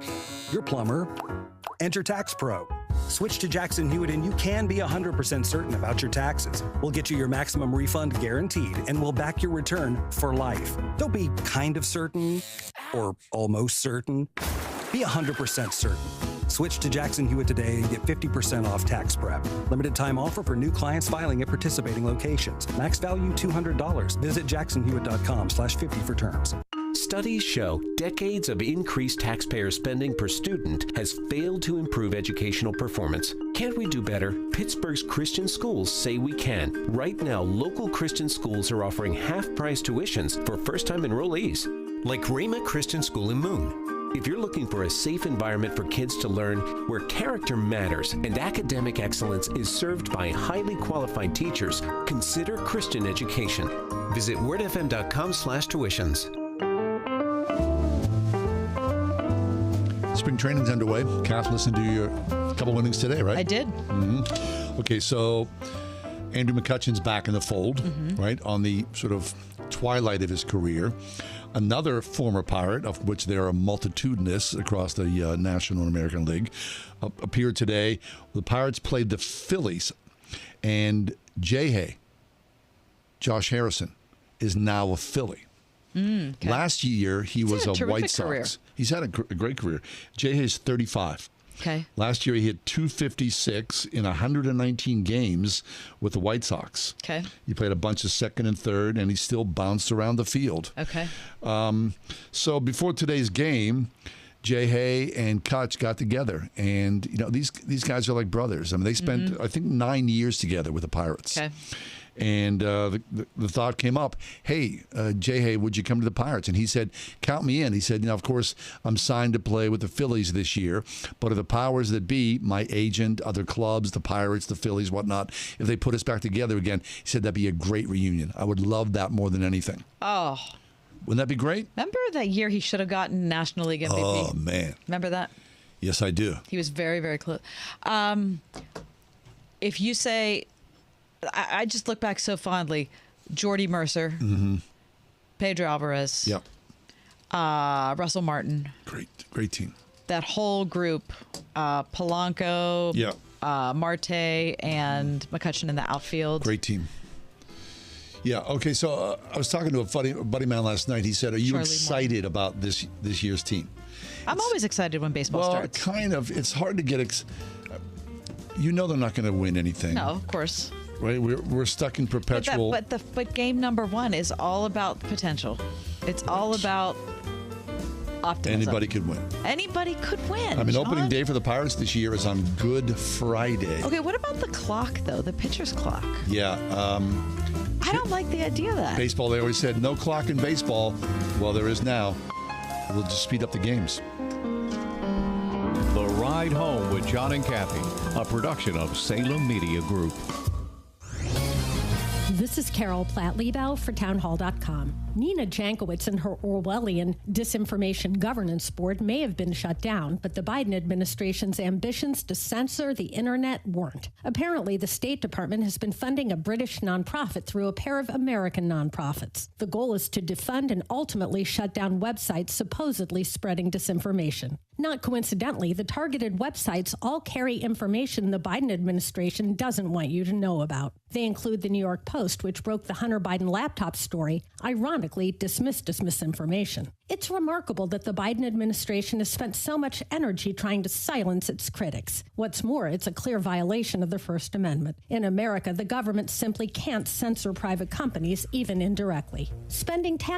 your plumber, and your tax pro. Switch to Jackson Hewitt and you can be 100% certain about your taxes. We'll get you your maximum refund guaranteed, and we'll back your return for life. Don't be kind of certain or almost certain. Be 100% certain. Switch to Jackson Hewitt today and get 50% off tax prep. Limited time offer for new clients filing at participating locations. Max value $200. Visit jacksonhewitt.com/50 for terms. Studies show decades of increased taxpayer spending per student has failed to improve educational performance. Can't we do better? Pittsburgh's Christian schools say we can. Right now, local Christian schools are offering half-price tuitions for first-time enrollees, like Rhema Christian School in Moon. If you're looking for a safe environment for kids to learn, where character matters and academic excellence is served by highly qualified teachers, consider Christian education. Visit wordfm.com/tuitions. Spring training's underway. Kath listened to your couple innings today, right? I did. Mm-hmm. Okay, so Andrew McCutcheon's back in the fold, right, on the sort of twilight of his career. Another former Pirate, of which there are multitudinous across the National and American League, appeared today. The Pirates played the Phillies, and J-Hay, Josh Harrison, is now a Philly. Okay. Last year, he was a White Sox. Career. He's had a great career. J-Hay's 35. Okay. Last year, he hit .256 in 119 games with the White Sox. Okay. He played a bunch of second and third, and he still bounced around the field. Okay. So before today's game, J-Hay and Kutch got together, and these guys are like brothers. I mean, they spent I think 9 years together with the Pirates. Okay. And the thought came up, hey, J-Hay, would you come to the Pirates? And he said, count me in. He said, of course, I'm signed to play with the Phillies this year, but if the powers that be, my agent, other clubs, the Pirates, the Phillies, whatnot, if they put us back together again, he said that'd be a great reunion. I would love that more than anything. Oh. Wouldn't that be great? Remember that year he should have gotten National League MVP? Oh, man. Remember that? Yes, I do. He was very, very close. If you say... I just look back so fondly. Jordy Mercer, Pedro Alvarez, Russell Martin. Great team. That whole group, Polanco, Marte, and McCutcheon in the outfield. Great team. Yeah. Okay. So I was talking to a buddy man last night. He said, "Are you excited about this year's team?" I'm always excited when baseball starts. Well, kind of. It's hard to get. They're not going to win anything. No, of course. Right, we're stuck in perpetual. But game number one is all about potential. It's all about optimism. Anybody could win. Anybody could win. I mean, John. opening day for the Pirates this year is on Good Friday. Okay, what about the clock though? The pitcher's clock. Yeah. I don't like the idea of that. Baseball, they always said no clock in baseball. Well, there is now. We'll just speed up the games. The Ride Home with John and Kathy, a production of Salem Media Group. This is Carol Platt-Liebau for townhall.com. Nina Jankowicz and her Orwellian Disinformation Governance Board may have been shut down, but the Biden administration's ambitions to censor the internet weren't. Apparently, the State Department has been funding a British nonprofit through a pair of American nonprofits. The goal is to defund and ultimately shut down websites supposedly spreading disinformation. Not coincidentally, the targeted websites all carry information the Biden administration doesn't want you to know about. They include the New York Post, which broke the Hunter Biden laptop story, ironically dismissed as misinformation. It's remarkable that the Biden administration has spent so much energy trying to silence its critics. What's more, it's a clear violation of the First Amendment. In America, the government simply can't censor private companies, even indirectly. Spending tax